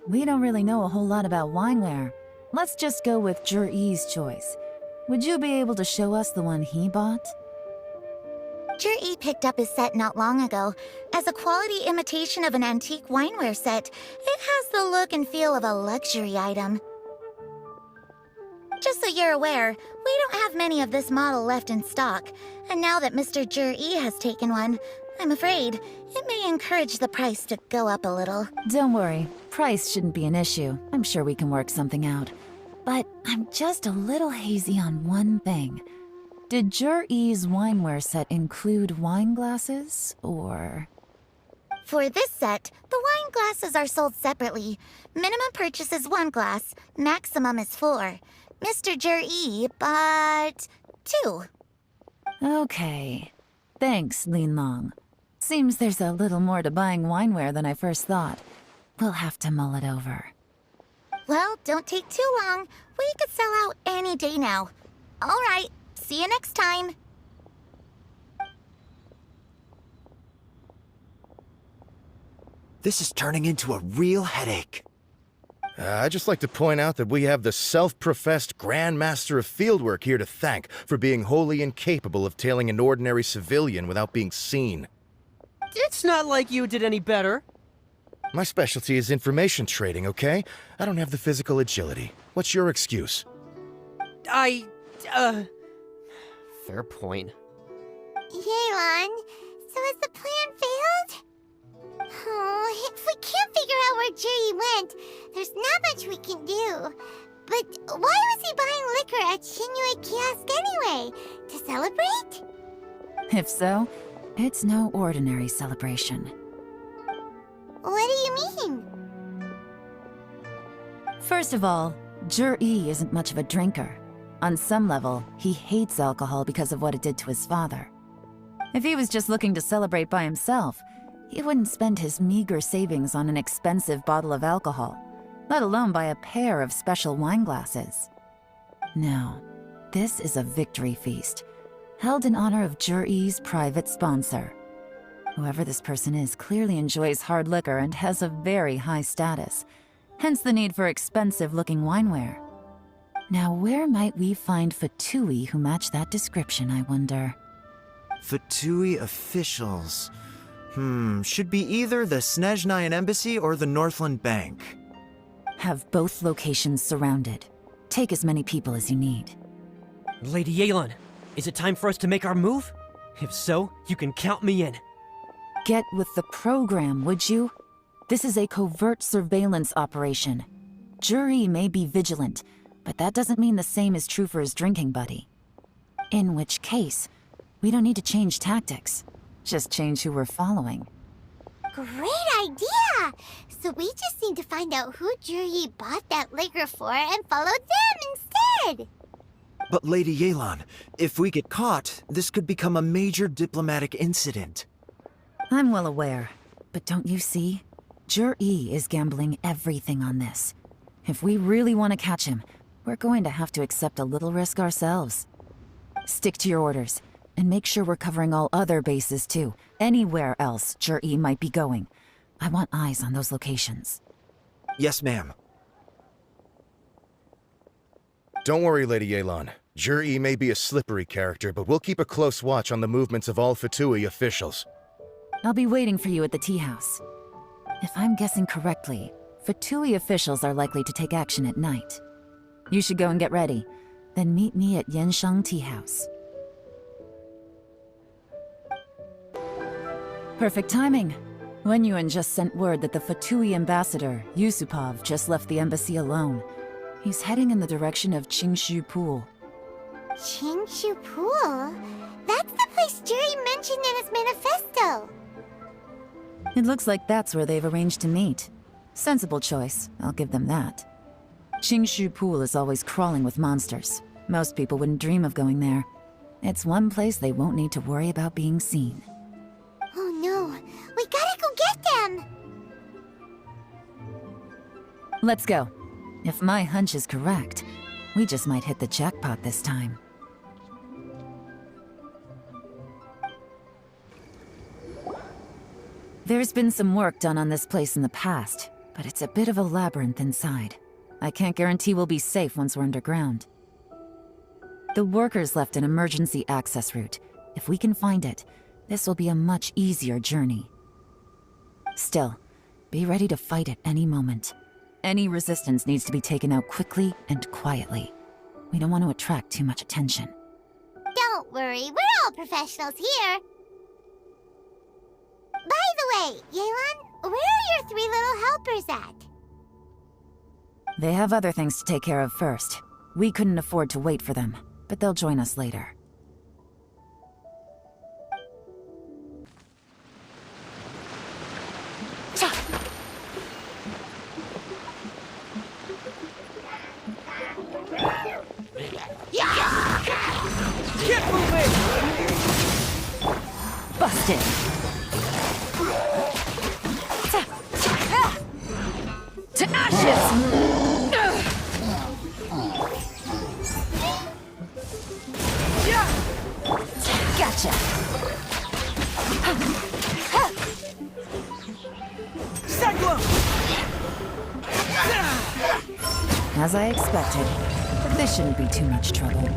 We don't really know a whole lot about wineware. Let's just go with Zhi's choice. Would you be able to show us the one he bought? Zhi picked up his set not long ago. As a quality imitation of an antique wineware set, it has the look and feel of a luxury item. Just so you're aware, we don't have many of this model left in stock, and now that Mr. Zhi has taken one, I'm afraid it may encourage the price to go up a little. Don't worry, price shouldn't be an issue. I'm sure we can work something out. But I'm just a little hazy on one thing. Did Zhi's wineware set include wine glasses, or...? For this set, the wine glasses are sold separately. Minimum purchase is 1 glass, maximum is 4. Mr. Zhi bought 2. Okay. Thanks, Lin Long. Seems there's a little more to buying wineware than I first thought. We'll have to mull it over. Well, don't take too long. We could sell out any day now. All right, see you next time. This is turning into a real headache. I'd just like to point out that we have the self-professed Grand Master of Fieldwork here to thank for being wholly incapable of tailing an ordinary civilian without being seen. It's not like you did any better. My specialty is information trading, okay? I don't have the physical agility. What's your excuse? Fair point. Yelan, so has the plan failed? Oh, if we can't figure out where Zhi went, there's not much we can do. But why was he buying liquor at Shinue Kiosk anyway? To celebrate? If so, it's no ordinary celebration. What do you mean? First of all, Zhi isn't much of a drinker. On some level, he hates alcohol because of what it did to his father. If he was just looking to celebrate by himself, he wouldn't spend his meager savings on an expensive bottle of alcohol, let alone buy a pair of special wine glasses. No, this is a victory feast, held in honor of Zhi's private sponsor. Whoever this person is clearly enjoys hard liquor and has a very high status, hence the need for expensive-looking wineware. Now, where might we find Fatui who match that description, I wonder? Fatui officials. Should be either the Snezhnayan Embassy or the Northland Bank. Have both locations surrounded. Take as many people as you need. Lady Yelan, is it time for us to make our move? If so, you can count me in. Get with the program, would you? This is a covert surveillance operation. Jury may be vigilant, but that doesn't mean the same is true for his drinking buddy. In which case, we don't need to change tactics. Just change who we're following. Great idea! So we just need to find out who Jury bought that liquor for and follow them instead! But Lady Yelan, if we get caught, this could become a major diplomatic incident. I'm well aware, but don't you see? Jury is gambling everything on this. If we really want to catch him, we're going to have to accept a little risk ourselves. Stick to your orders. And make sure we're covering all other bases, too. Anywhere else Jury might be going. I want eyes on those locations. Yes, ma'am. Don't worry, Lady Yelan. Jury may be a slippery character, but we'll keep a close watch on the movements of all Fatui officials. I'll be waiting for you at the tea house. If I'm guessing correctly, Fatui officials are likely to take action at night. You should go and get ready. Then meet me at Yansheng Tea House. Perfect timing. Wenyuan just sent word that the Fatui ambassador, Yusupov, just left the embassy alone. He's heading in the direction of Qingshu Pool. Qingshu Pool? That's the place Jury mentioned in his manifesto! It looks like that's where they've arranged to meet. Sensible choice, I'll give them that. Qingshu Pool is always crawling with monsters. Most people wouldn't dream of going there. It's one place they won't need to worry about being seen. Oh no, we gotta go get them! Let's go. If my hunch is correct, we just might hit the jackpot this time. There's been some work done on this place in the past, but it's a bit of a labyrinth inside. I can't guarantee we'll be safe once we're underground. The workers left an emergency access route. If we can find it, this will be a much easier journey. Still, be ready to fight at any moment. Any resistance needs to be taken out quickly and quietly. We don't want to attract too much attention. Don't worry, we're all professionals here. By the way, Yelan, where are your 3 little helpers at? They have other things to take care of first. We couldn't afford to wait for them, but they'll join us later. Get moving! Busted! To ashes! Gotcha! Cyclone! As I expected, this shouldn't be too much trouble.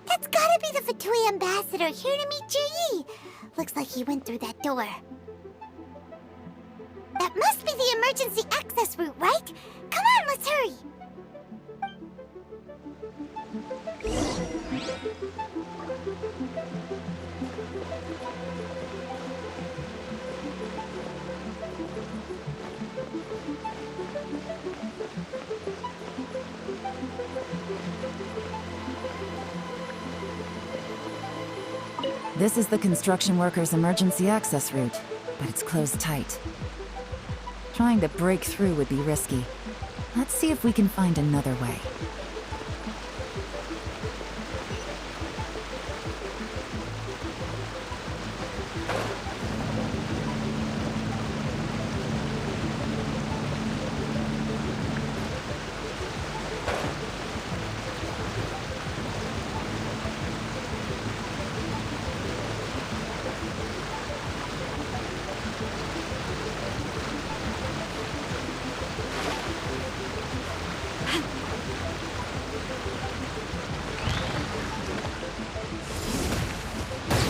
That's gotta be the Fatui ambassador here to meet Ji. Looks like he went through that door. That must be the emergency access route, right? Come on, let's hurry! This is the construction workers' emergency access route, but it's closed tight. Trying to break through would be risky. Let's see if we can find another way.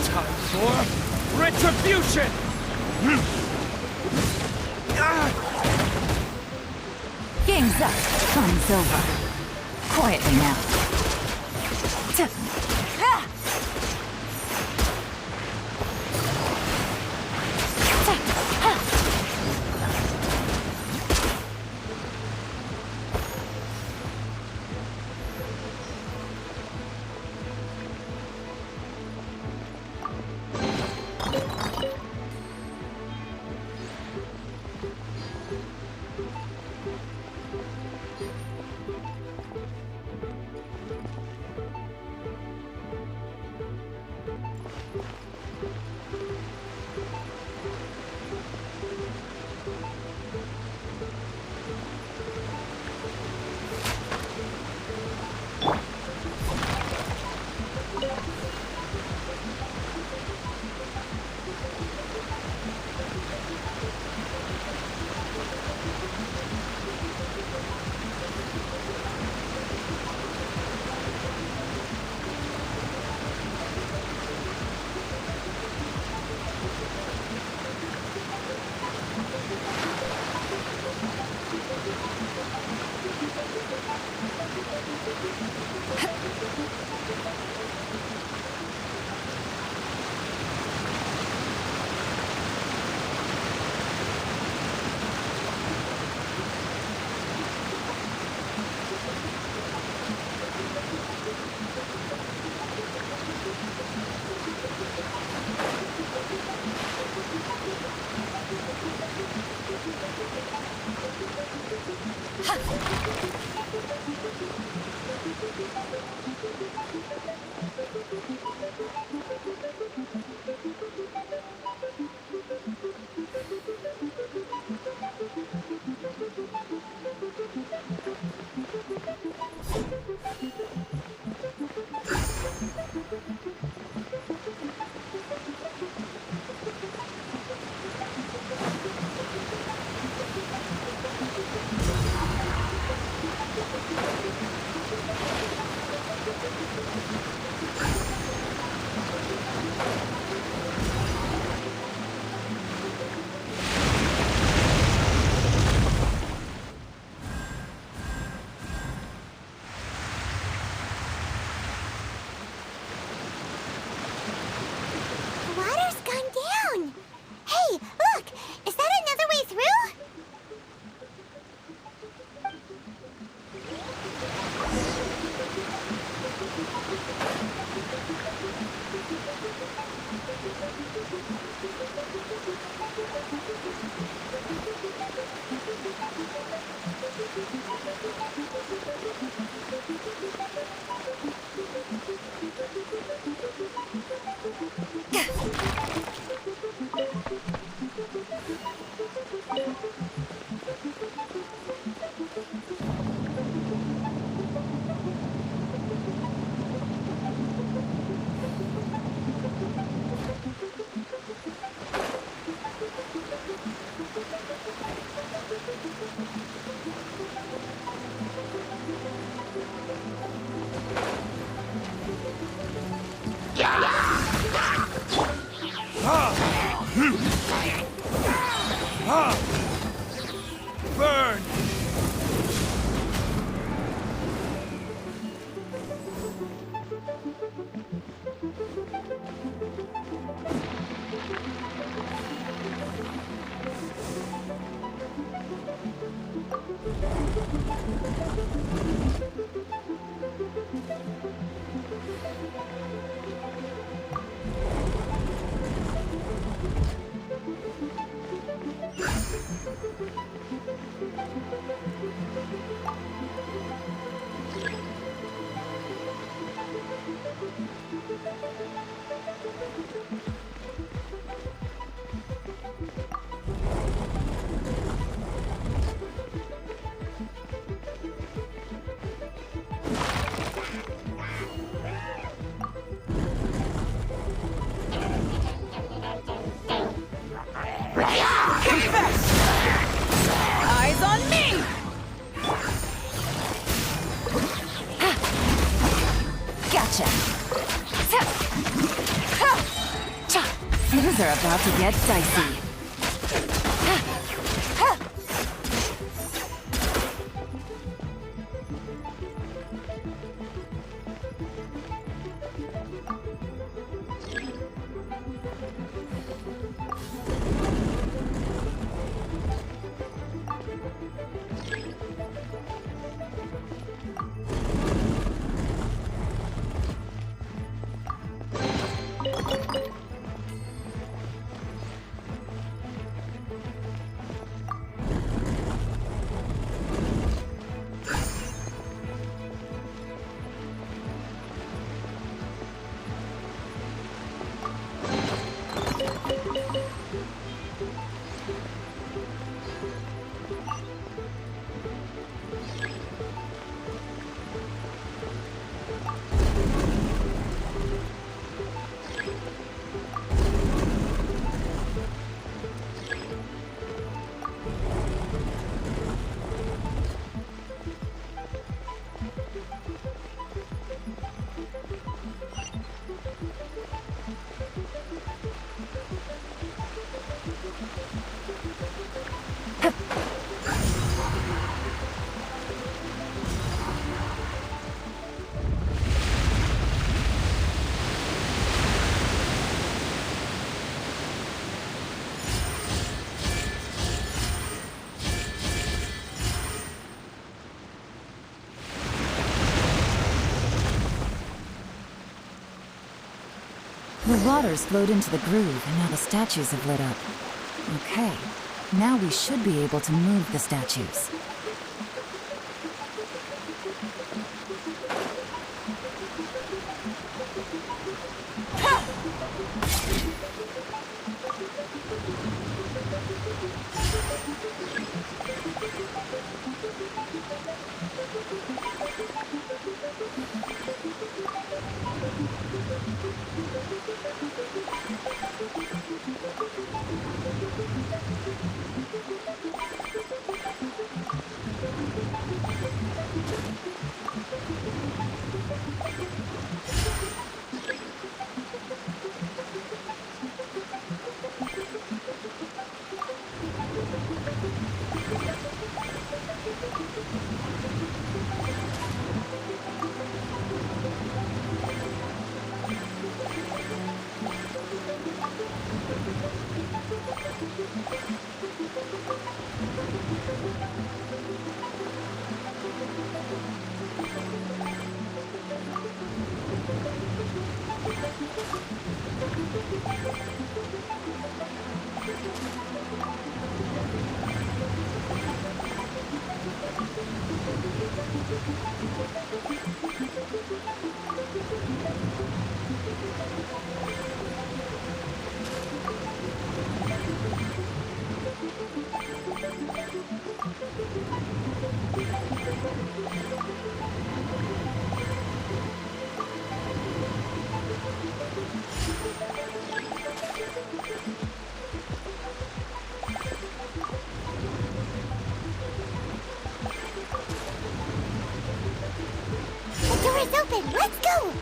Time for retribution! Game's up. Fun's over. Quietly now. The water's gone down. Hey, look! Is that another way through? Burn! Gotcha! Things are about to get dicey. The water's flowed into the groove, and now the statues have lit up. Okay, now we should be able to move the statues. Open, let's go!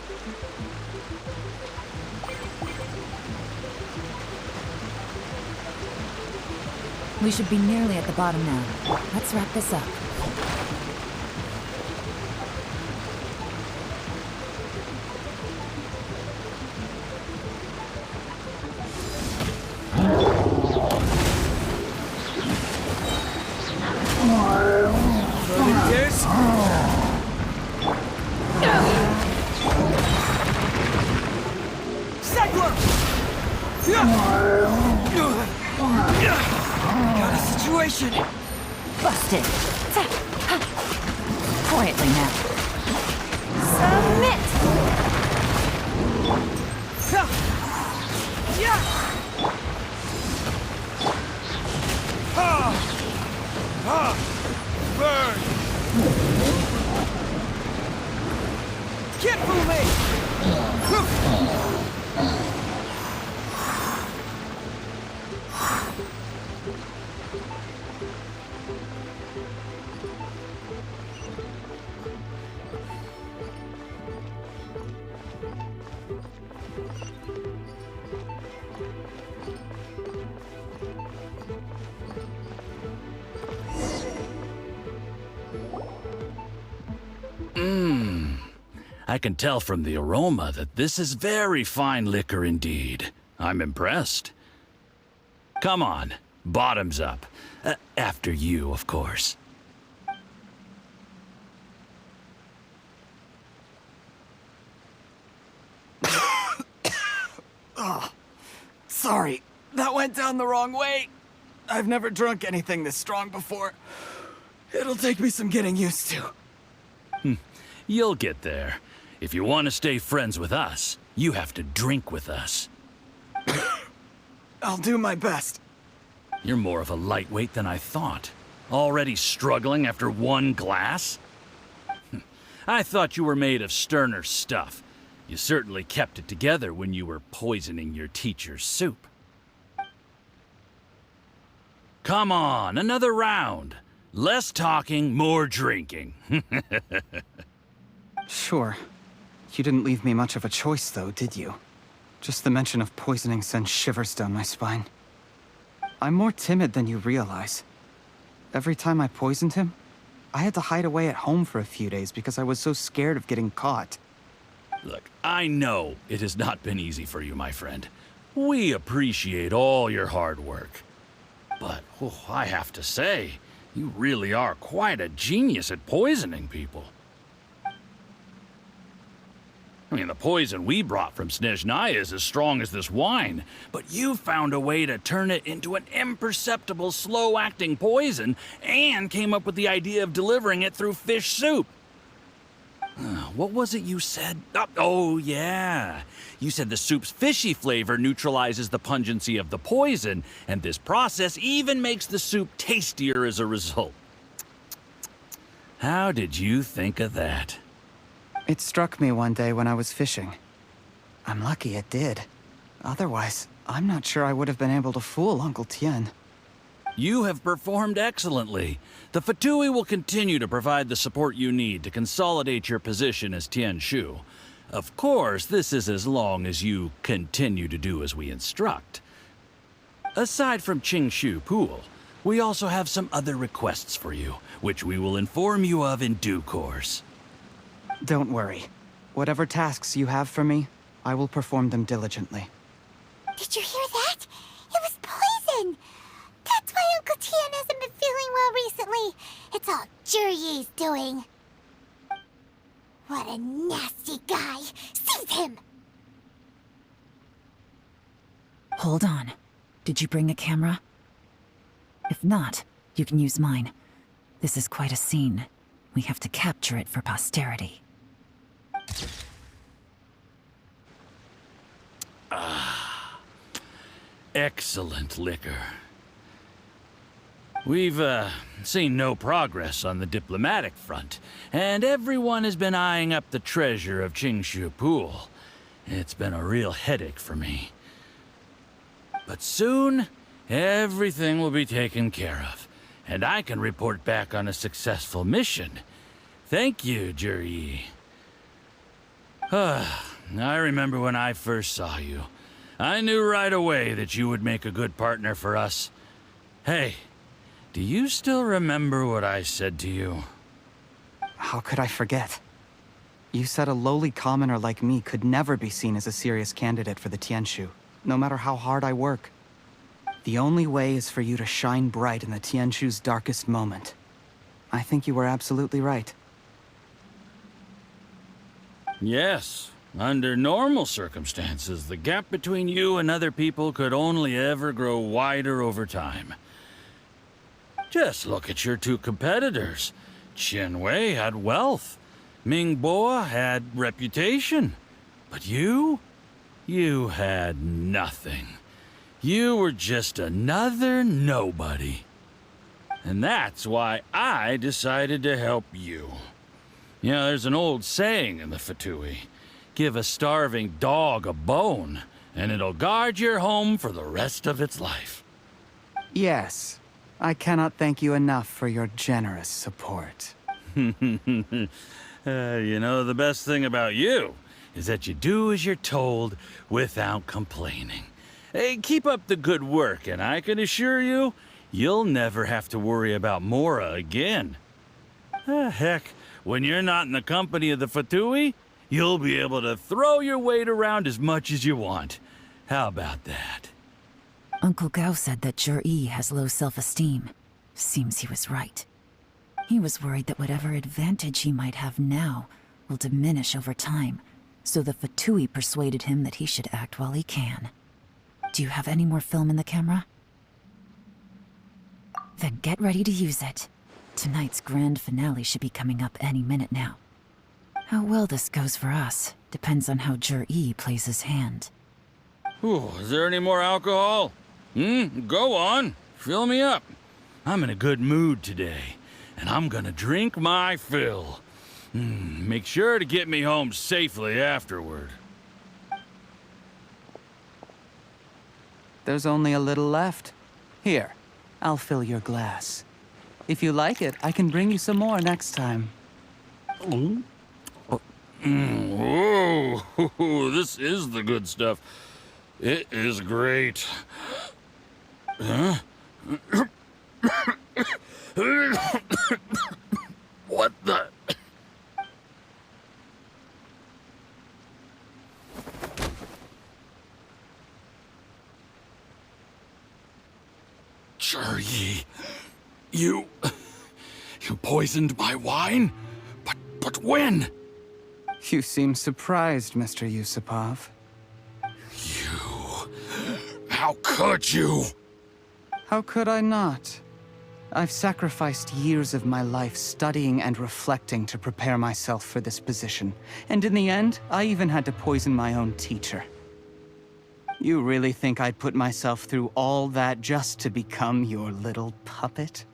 We should be nearly at the bottom now. Let's wrap this up. Got a situation! Busted! Quietly now. Submit! Burn! Get through me! I can tell from the aroma that this is very fine liquor indeed. I'm impressed. Come on, bottoms up. After you, of course. Oh, sorry. That went down the wrong way. I've never drunk anything this strong before. It'll take me some getting used to. You'll get there. If you want to stay friends with us, you have to drink with us. I'll do my best. You're more of a lightweight than I thought. Already struggling after one glass? I thought you were made of sterner stuff. You certainly kept it together when you were poisoning your teacher's soup. Come on, another round. Less talking, more drinking. Sure. You didn't leave me much of a choice, though, did you? Just the mention of poisoning sends shivers down my spine. I'm more timid than you realize. Every time I poisoned him, I had to hide away at home for a few days because I was so scared of getting caught. Look, I know it has not been easy for you, my friend. We appreciate all your hard work. But, I have to say, you really are quite a genius at poisoning people. I mean, the poison we brought from Snezhnaya is as strong as this wine, but you found a way to turn it into an imperceptible, slow-acting poison and came up with the idea of delivering it through fish soup. What was it you said? Oh, yeah. You said the soup's fishy flavor neutralizes the pungency of the poison, and this process even makes the soup tastier as a result. How did you think of that? It struck me one day when I was fishing. I'm lucky it did. Otherwise, I'm not sure I would have been able to fool Uncle Tien. You have performed excellently. The Fatui will continue to provide the support you need to consolidate your position as Tien Shu. Of course, this is as long as you continue to do as we instruct. Aside from Qing Shu Pool, we also have some other requests for you, which we will inform you of in due course. Don't worry. Whatever tasks you have for me, I will perform them diligently. Did you hear that? It was poison! That's why Uncle Tien hasn't been feeling well recently. It's all Jurye's doing. What a nasty guy! Seize him! Hold on. Did you bring a camera? If not, you can use mine. This is quite a scene. We have to capture it for posterity. Excellent liquor. We've, seen no progress on the diplomatic front, and everyone has been eyeing up the treasure of Qingshu Pool. It's been a real headache for me. But soon, everything will be taken care of, and I can report back on a successful mission. Thank you, Juryi. I remember when I first saw you. I knew right away that you would make a good partner for us. Hey, do you still remember what I said to you? How could I forget? You said a lowly commoner like me could never be seen as a serious candidate for the Tianshu, no matter how hard I work. The only way is for you to shine bright in the Tianshu's darkest moment. I think you were absolutely right. Yes. Under normal circumstances, the gap between you and other people could only ever grow wider over time. Just look at your two competitors. Qian Wei had wealth. Ming Boa had reputation. But you had nothing. You were just another nobody. And that's why I decided to help you. You know, there's an old saying in the Fatui. Give a starving dog a bone, and it'll guard your home for the rest of its life. Yes. I cannot thank you enough for your generous support. You know, the best thing about you is that you do as you're told without complaining. Hey, keep up the good work, and I can assure you, you'll never have to worry about Mora again. Heck, When you're not in the company of the Fatui, you'll be able to throw your weight around as much as you want. How about that? Uncle Gao said that Jur-E has low self-esteem. Seems he was right. He was worried that whatever advantage he might have now will diminish over time, so the Fatui persuaded him that he should act while he can. Do you have any more film in the camera? Then get ready to use it. Tonight's grand finale should be coming up any minute now. How well this goes for us depends on how Jur-E plays his hand. Ooh, is there any more alcohol? Go on. Fill me up. I'm in a good mood today, and I'm gonna drink my fill. Make sure to get me home safely afterward. There's only a little left. Here, I'll fill your glass. If you like it, I can bring you some more next time. Whoa, this is the good stuff. It is great. Huh? What the? Jur-E, you poisoned my wine? But when? You seem surprised, Mr. Yusupov. How could you? How could I not? I've sacrificed years of my life studying and reflecting to prepare myself for this position. And in the end, I even had to poison my own teacher. You really think I'd put myself through all that just to become your little puppet?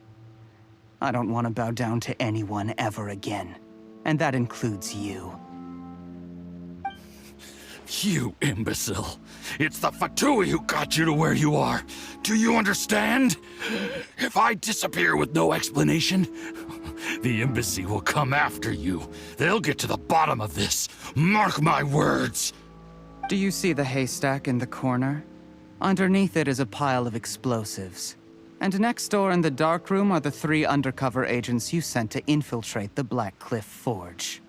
I don't want to bow down to anyone ever again. And that includes you. You imbecile. It's the Fatui who got you to where you are. Do you understand? If I disappear with no explanation, the embassy will come after you. They'll get to the bottom of this. Mark my words. Do you see the haystack in the corner? Underneath it is a pile of explosives. And next door in the dark room are the 3 undercover agents you sent to infiltrate the Black Cliff Forge.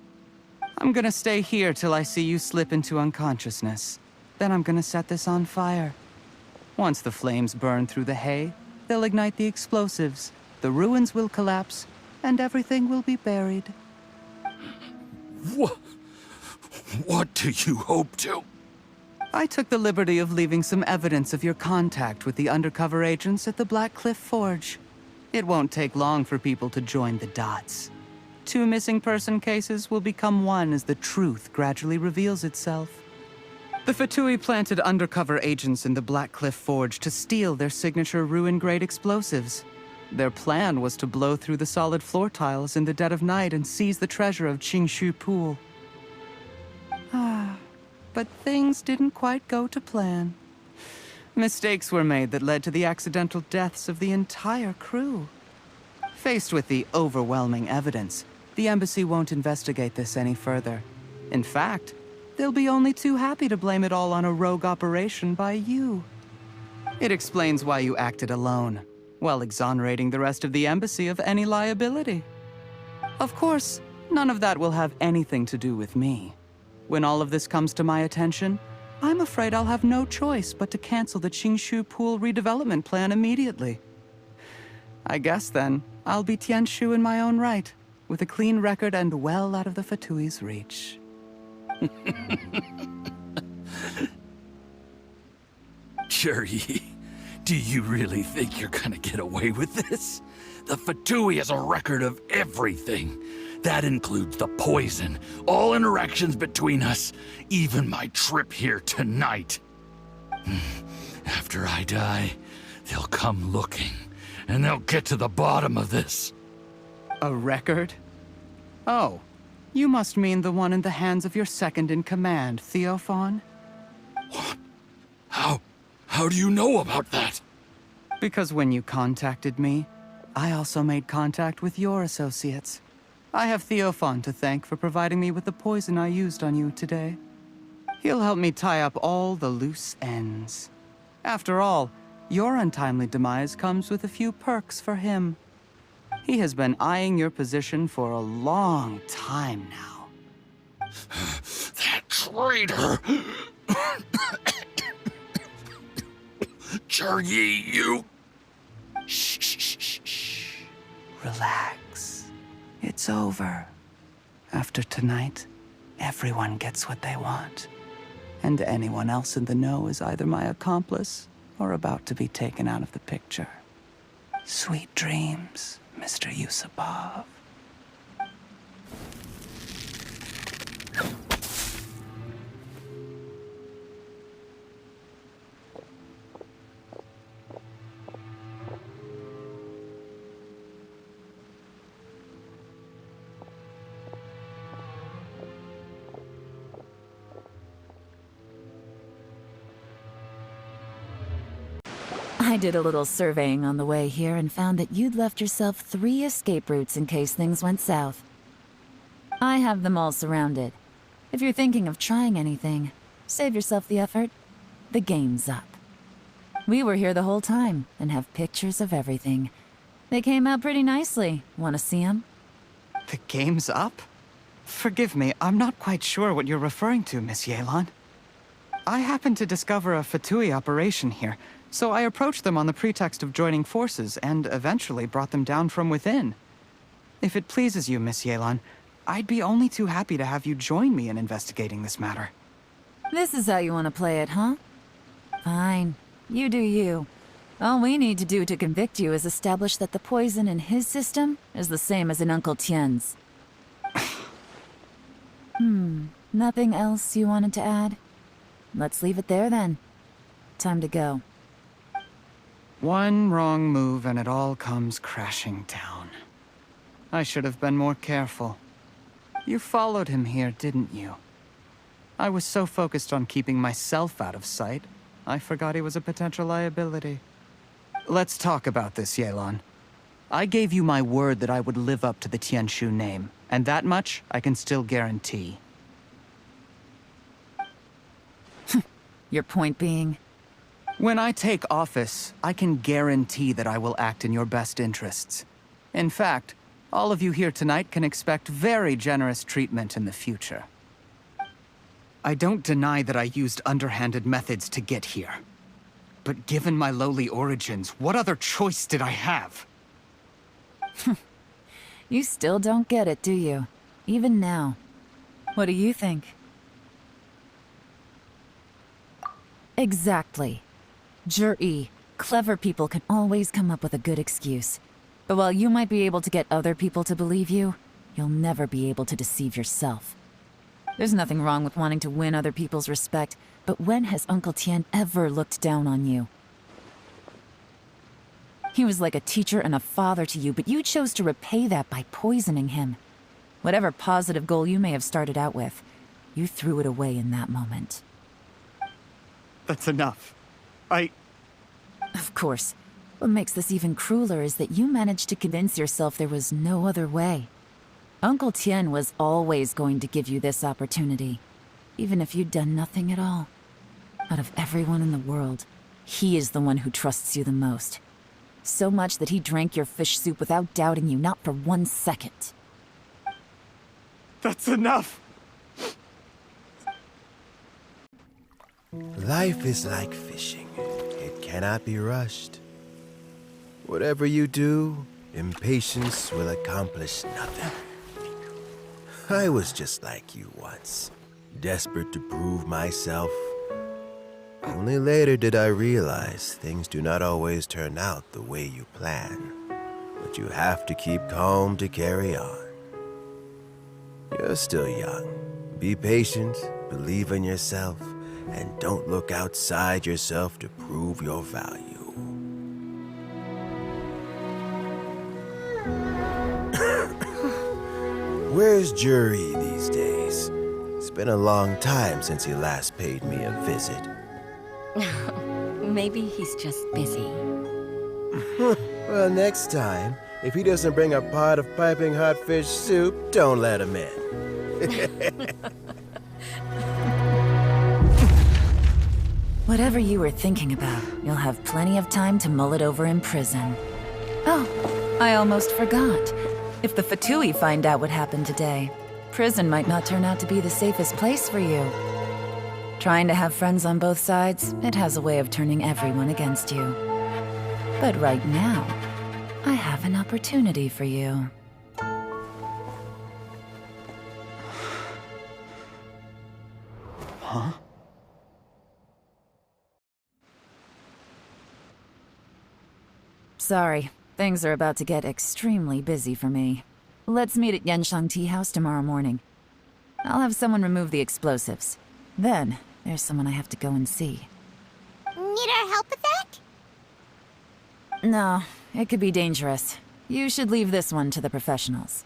I'm gonna stay here till I see you slip into unconsciousness. Then I'm gonna set this on fire. Once the flames burn through the hay, they'll ignite the explosives, the ruins will collapse, and everything will be buried. What do you hope to? I took the liberty of leaving some evidence of your contact with the undercover agents at the Black Cliff Forge. It won't take long for people to join the dots. 2 missing person cases will become one as the truth gradually reveals itself. The Fatui planted undercover agents in the Black Cliff Forge to steal their signature ruin-grade explosives. Their plan was to blow through the solid floor tiles in the dead of night and seize the treasure of Qingshu Pool. But things didn't quite go to plan. Mistakes were made that led to the accidental deaths of the entire crew. Faced with the overwhelming evidence, the embassy won't investigate this any further. In fact, they'll be only too happy to blame it all on a rogue operation by you. It explains why you acted alone, while exonerating the rest of the embassy of any liability. Of course, none of that will have anything to do with me. When all of this comes to my attention, I'm afraid I'll have no choice but to cancel the Qingshu Pool redevelopment plan immediately. I guess then, I'll be Tianshu in my own right, with a clean record and well out of the Fatui's reach. Jur-E, do you really think you're gonna get away with this? The Fatui has a record of everything. That includes the poison, all interactions between us, even my trip here tonight. After I die, they'll come looking, and they'll get to the bottom of this. A record? Oh, you must mean the one in the hands of your second-in-command, Theophan? What? How do you know about that? Because when you contacted me, I also made contact with your associates. I have Theophan to thank for providing me with the poison I used on you today. He'll help me tie up all the loose ends. After all, your untimely demise comes with a few perks for him. He has been eyeing your position for a long time now. That traitor! Juryi, you... Shh. Relax. It's over. After tonight, everyone gets what they want. And anyone else in the know is either my accomplice or about to be taken out of the picture. Sweet dreams, Mr. Yusupov. I did a little surveying on the way here and found that you'd left yourself 3 escape routes in case things went south. I have them all surrounded. If you're thinking of trying anything, save yourself the effort. The game's up. We were here the whole time and have pictures of everything. They came out pretty nicely. Want to see them? The game's up? Forgive me, I'm not quite sure what you're referring to, Miss Yelan. I happened to discover a Fatui operation here, so I approached them on the pretext of joining forces and eventually brought them down from within. If it pleases you, Miss Yelan, I'd be only too happy to have you join me in investigating this matter. This is how you want to play it, huh? Fine. You do you. All we need to do to convict you is establish that the poison in his system is the same as in Uncle Tien's. Nothing else you wanted to add? Let's leave it there then. Time to go. One wrong move and it all comes crashing down. I should have been more careful. You followed him here, didn't you? I was so focused on keeping myself out of sight, I forgot he was a potential liability. Let's talk about this, Yelan. I gave you my word that I would live up to the Tianshu name, and that much I can still guarantee. Your point being? When I take office, I can guarantee that I will act in your best interests. In fact, all of you here tonight can expect very generous treatment in the future. I don't deny that I used underhanded methods to get here. But given my lowly origins, what other choice did I have? You still don't get it, do you? Even now. What do you think? Exactly. Jur-E, clever people can always come up with a good excuse. But while you might be able to get other people to believe you, you'll never be able to deceive yourself. There's nothing wrong with wanting to win other people's respect, but when has Uncle Tien ever looked down on you? He was like a teacher and a father to you, but you chose to repay that by poisoning him. Whatever positive goal you may have started out with, you threw it away in that moment. That's enough. Of course. What makes this even crueler is that you managed to convince yourself there was no other way. Uncle Tien was always going to give you this opportunity, even if you'd done nothing at all. Out of everyone in the world, he is the one who trusts you the most. So much that he drank your fish soup without doubting you, not for 1 second. That's enough! Life is like fishing. It cannot be rushed. Whatever you do, impatience will accomplish nothing. I was just like you once, desperate to prove myself. Only later did I realize things do not always turn out the way you plan, but you have to keep calm to carry on. You're still young. Be patient, believe in yourself, and don't look outside yourself to prove your value. Where's Jur-E these days? It's been a long time since he last paid me a visit. Maybe he's just busy. Well, next time, if he doesn't bring a pot of piping hot fish soup, don't let him in. Whatever you were thinking about, you'll have plenty of time to mull it over in prison. Oh, I almost forgot. If the Fatui find out what happened today, prison might not turn out to be the safest place for you. Trying to have friends on both sides, it has a way of turning everyone against you. But right now, I have an opportunity for you. Huh? Sorry, things are about to get extremely busy for me. Let's meet at Yanshang Tea House tomorrow morning. I'll have someone remove the explosives. Then, there's someone I have to go and see. Need our help with that? No, it could be dangerous. You should leave this one to the professionals.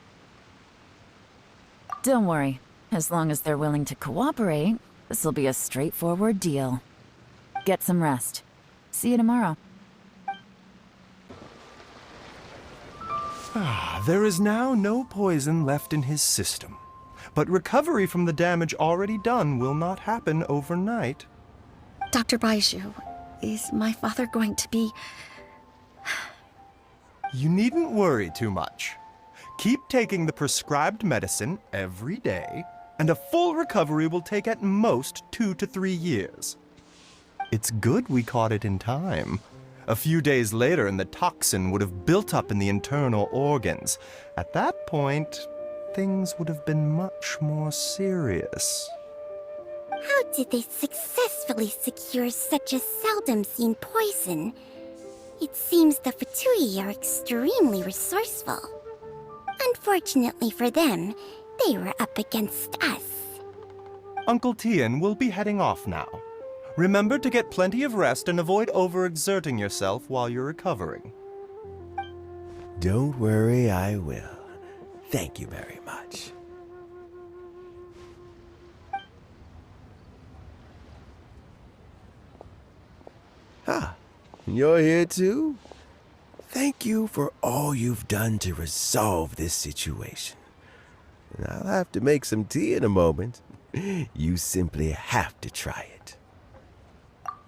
Don't worry. As long as they're willing to cooperate, this'll be a straightforward deal. Get some rest. See you tomorrow. There is now no poison left in his system. But recovery from the damage already done will not happen overnight. Dr. Baishu, is my father going to be... You needn't worry too much. Keep taking the prescribed medicine every day, and a full recovery will take at most 2 to 3 years. It's good we caught it in time. A few days later, and the toxin would have built up in the internal organs. At that point, things would have been much more serious. How did they successfully secure such a seldom-seen poison? It seems the Fatui are extremely resourceful. Unfortunately for them, they were up against us. Uncle Tian will be heading off now. Remember to get plenty of rest and avoid overexerting yourself while you're recovering. Don't worry, I will. Thank you very much. You're here too? Thank you for all you've done to resolve this situation. I'll have to make some tea in a moment. You simply have to try it.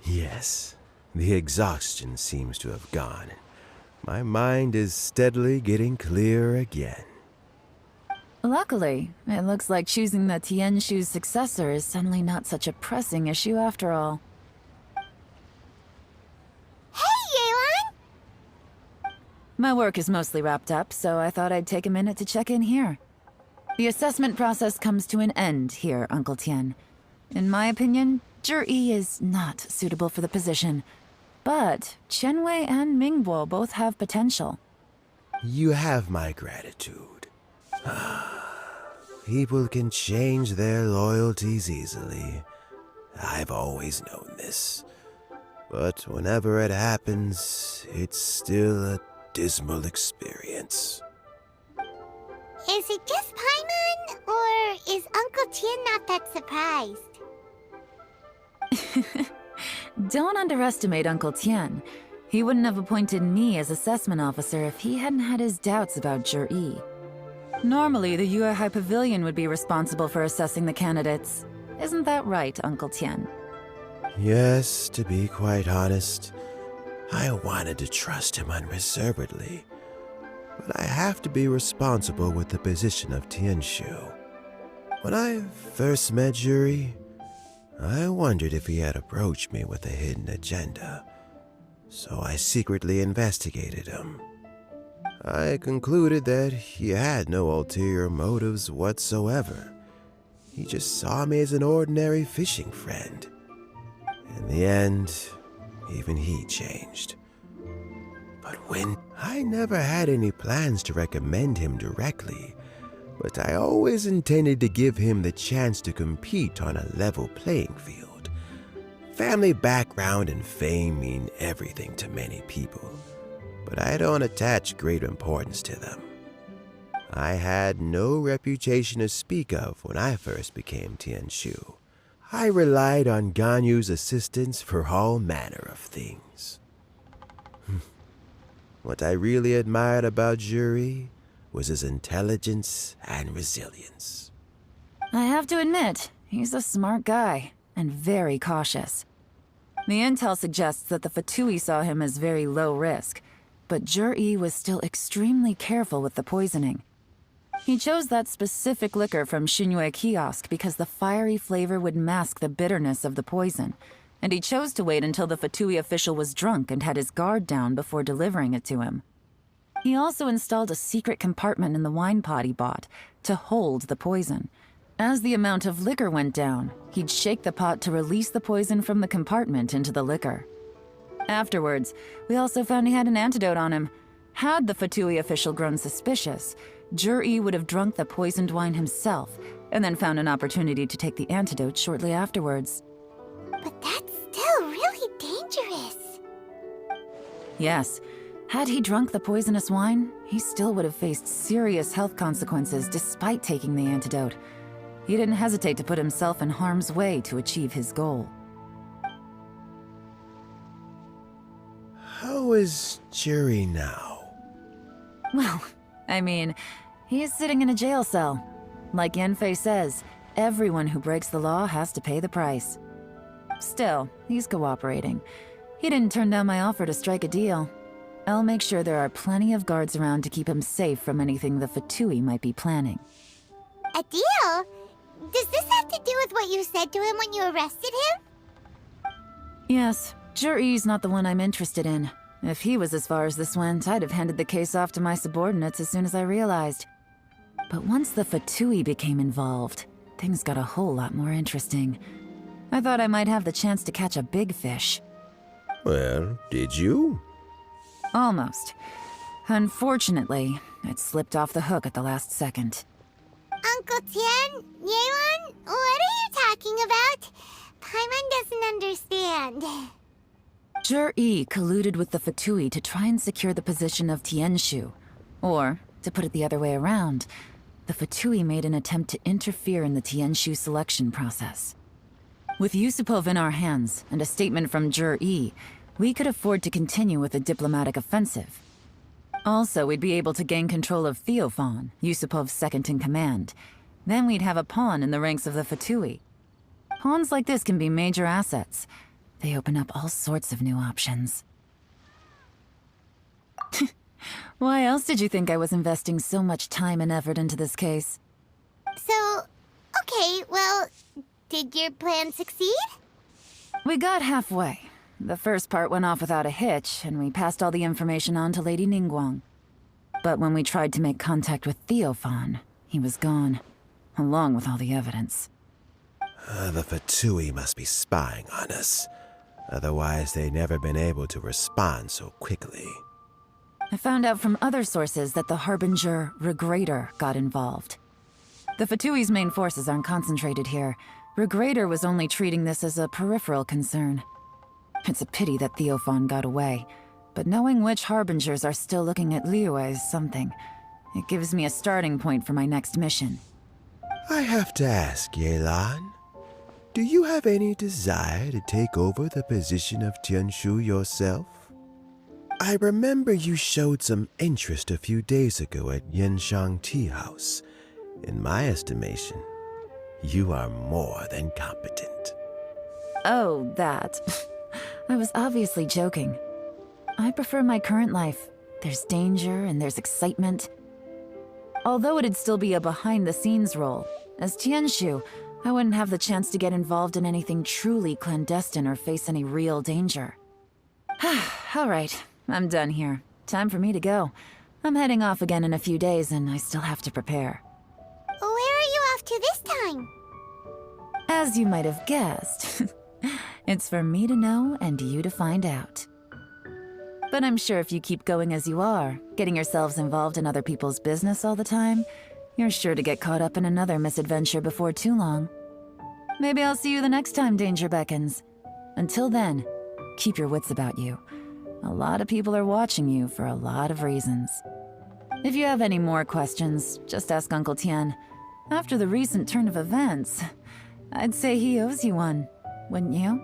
Yes, the exhaustion seems to have gone. My mind is steadily getting clearer again. Luckily, it looks like choosing the Tianshu's successor is suddenly not such a pressing issue after all. Hey, Yelan! My work is mostly wrapped up, so I thought I'd take a minute to check in here. The assessment process comes to an end here, Uncle Tian. In my opinion, Zhi is not suitable for the position, but Qianwei and Mingbo both have potential. You have my gratitude. People can change their loyalties easily. I've always known this. But whenever it happens, it's still a dismal experience. Is it just Paimon, or is Uncle Tian not that surprised? Don't underestimate Uncle Tian. He wouldn't have appointed me as assessment officer if he hadn't had his doubts about Zhi. Normally, the Yuehai Pavilion would be responsible for assessing the candidates. Isn't that right, Uncle Tian? Yes, to be quite honest, I wanted to trust him unreservedly. But I have to be responsible with the position of Tianshu. When I first met Zhi, I wondered if he had approached me with a hidden agenda. So I secretly investigated him. I concluded that he had no ulterior motives whatsoever. He just saw me as an ordinary fishing friend. In the end, even he changed. But when I never had any plans to recommend him directly, but I always intended to give him the chance to compete on a level playing field. Family background and fame mean everything to many people, but I don't attach great importance to them. I had no reputation to speak of when I first became Tianshu. I relied on Ganyu's assistance for all manner of things. What I really admired about Zhi was his intelligence and resilience. I have to admit, he's a smart guy, and very cautious. The intel suggests that the Fatui saw him as very low risk. but Zhi was still extremely careful with the poisoning. He chose that specific liquor from Xingyue kiosk because the fiery flavor would mask the bitterness of the poison, and he chose to wait until the Fatui official was drunk and had his guard down before delivering it to him. He also installed a secret compartment in the wine pot he bought to hold the poison. As the amount of liquor went down, he'd shake the pot to release the poison from the compartment into the liquor. Afterwards, we also found he had an antidote on him. Had the Fatui official grown suspicious, Zhi would have drunk the poisoned wine himself, and then found an opportunity to take the antidote shortly afterwards. But that's still really dangerous. Yes, had he drunk the poisonous wine, he still would have faced serious health consequences despite taking the antidote. He didn't hesitate to put himself in harm's way to achieve his goal. How is Jerry now? Well, I mean, he's sitting in a jail cell. Like Yanfei says, everyone who breaks the law has to pay the price. Still, he's cooperating. He didn't turn down my offer to strike a deal. I'll make sure there are plenty of guards around to keep him safe from anything the Fatui might be planning. A deal? Does this have to do with what you said to him when you arrested him? Yes, Zhi's not the one I'm interested in. If he was as far as this went, I'd have handed the case off to my subordinates as soon as I realized. But once the Fatui became involved, things got a whole lot more interesting. I thought I might have the chance to catch a big fish. Well, did you? Almost. Unfortunately, it slipped off the hook at the last second. Uncle Tian, Yelan, what are you talking about? Paimon doesn't understand. Zhi colluded with the Fatui to try and secure the position of Tianshu. Or, to put it the other way around, the Fatui made an attempt to interfere in the Tianshu selection process. With Yusupov in our hands and a statement from Zhi, we could afford to continue with a diplomatic offensive. Also, we'd be able to gain control of Theophan, Yusupov's second-in-command. Then we'd have a pawn in the ranks of the Fatui. Pawns like this can be major assets. They open up all sorts of new options. Why else did you think I was investing so much time and effort into this case? So, okay, well, did your plan succeed? We got halfway. The first part went off without a hitch, and we passed all the information on to Lady Ningguang. But when we tried to make contact with Theophan, he was gone, along with all the evidence. The Fatui must be spying on us. Otherwise, they'd never been able to respond so quickly. I found out from other sources that the Harbinger Regrator got involved. The Fatui's main forces aren't concentrated here. Regrator was only treating this as a peripheral concern. It's a pity that Theophan got away, but knowing which Harbingers are still looking at Liyue is something. It gives me a starting point for my next mission. I have to ask, Yelan, do you have any desire to take over the position of Tianshu yourself? I remember you showed some interest a few days ago at Yanshang Tea House. In my estimation, you are more than competent. Oh, that. I was obviously joking. I prefer my current life. There's danger and there's excitement. Although it'd still be a behind-the-scenes role, as Tianshu, I wouldn't have the chance to get involved in anything truly clandestine or face any real danger. All right, I'm done here. Time for me to go. I'm heading off again in a few days, and I still have to prepare. Where are you off to this time? As you might have guessed, it's for me to know and you to find out. But I'm sure if you keep going as you are, getting yourselves involved in other people's business all the time, you're sure to get caught up in another misadventure before too long. Maybe I'll see you the next time danger beckons. Until then, keep your wits about you. A lot of people are watching you for a lot of reasons. If you have any more questions, just ask Uncle Tian. After the recent turn of events, I'd say he owes you one, wouldn't you?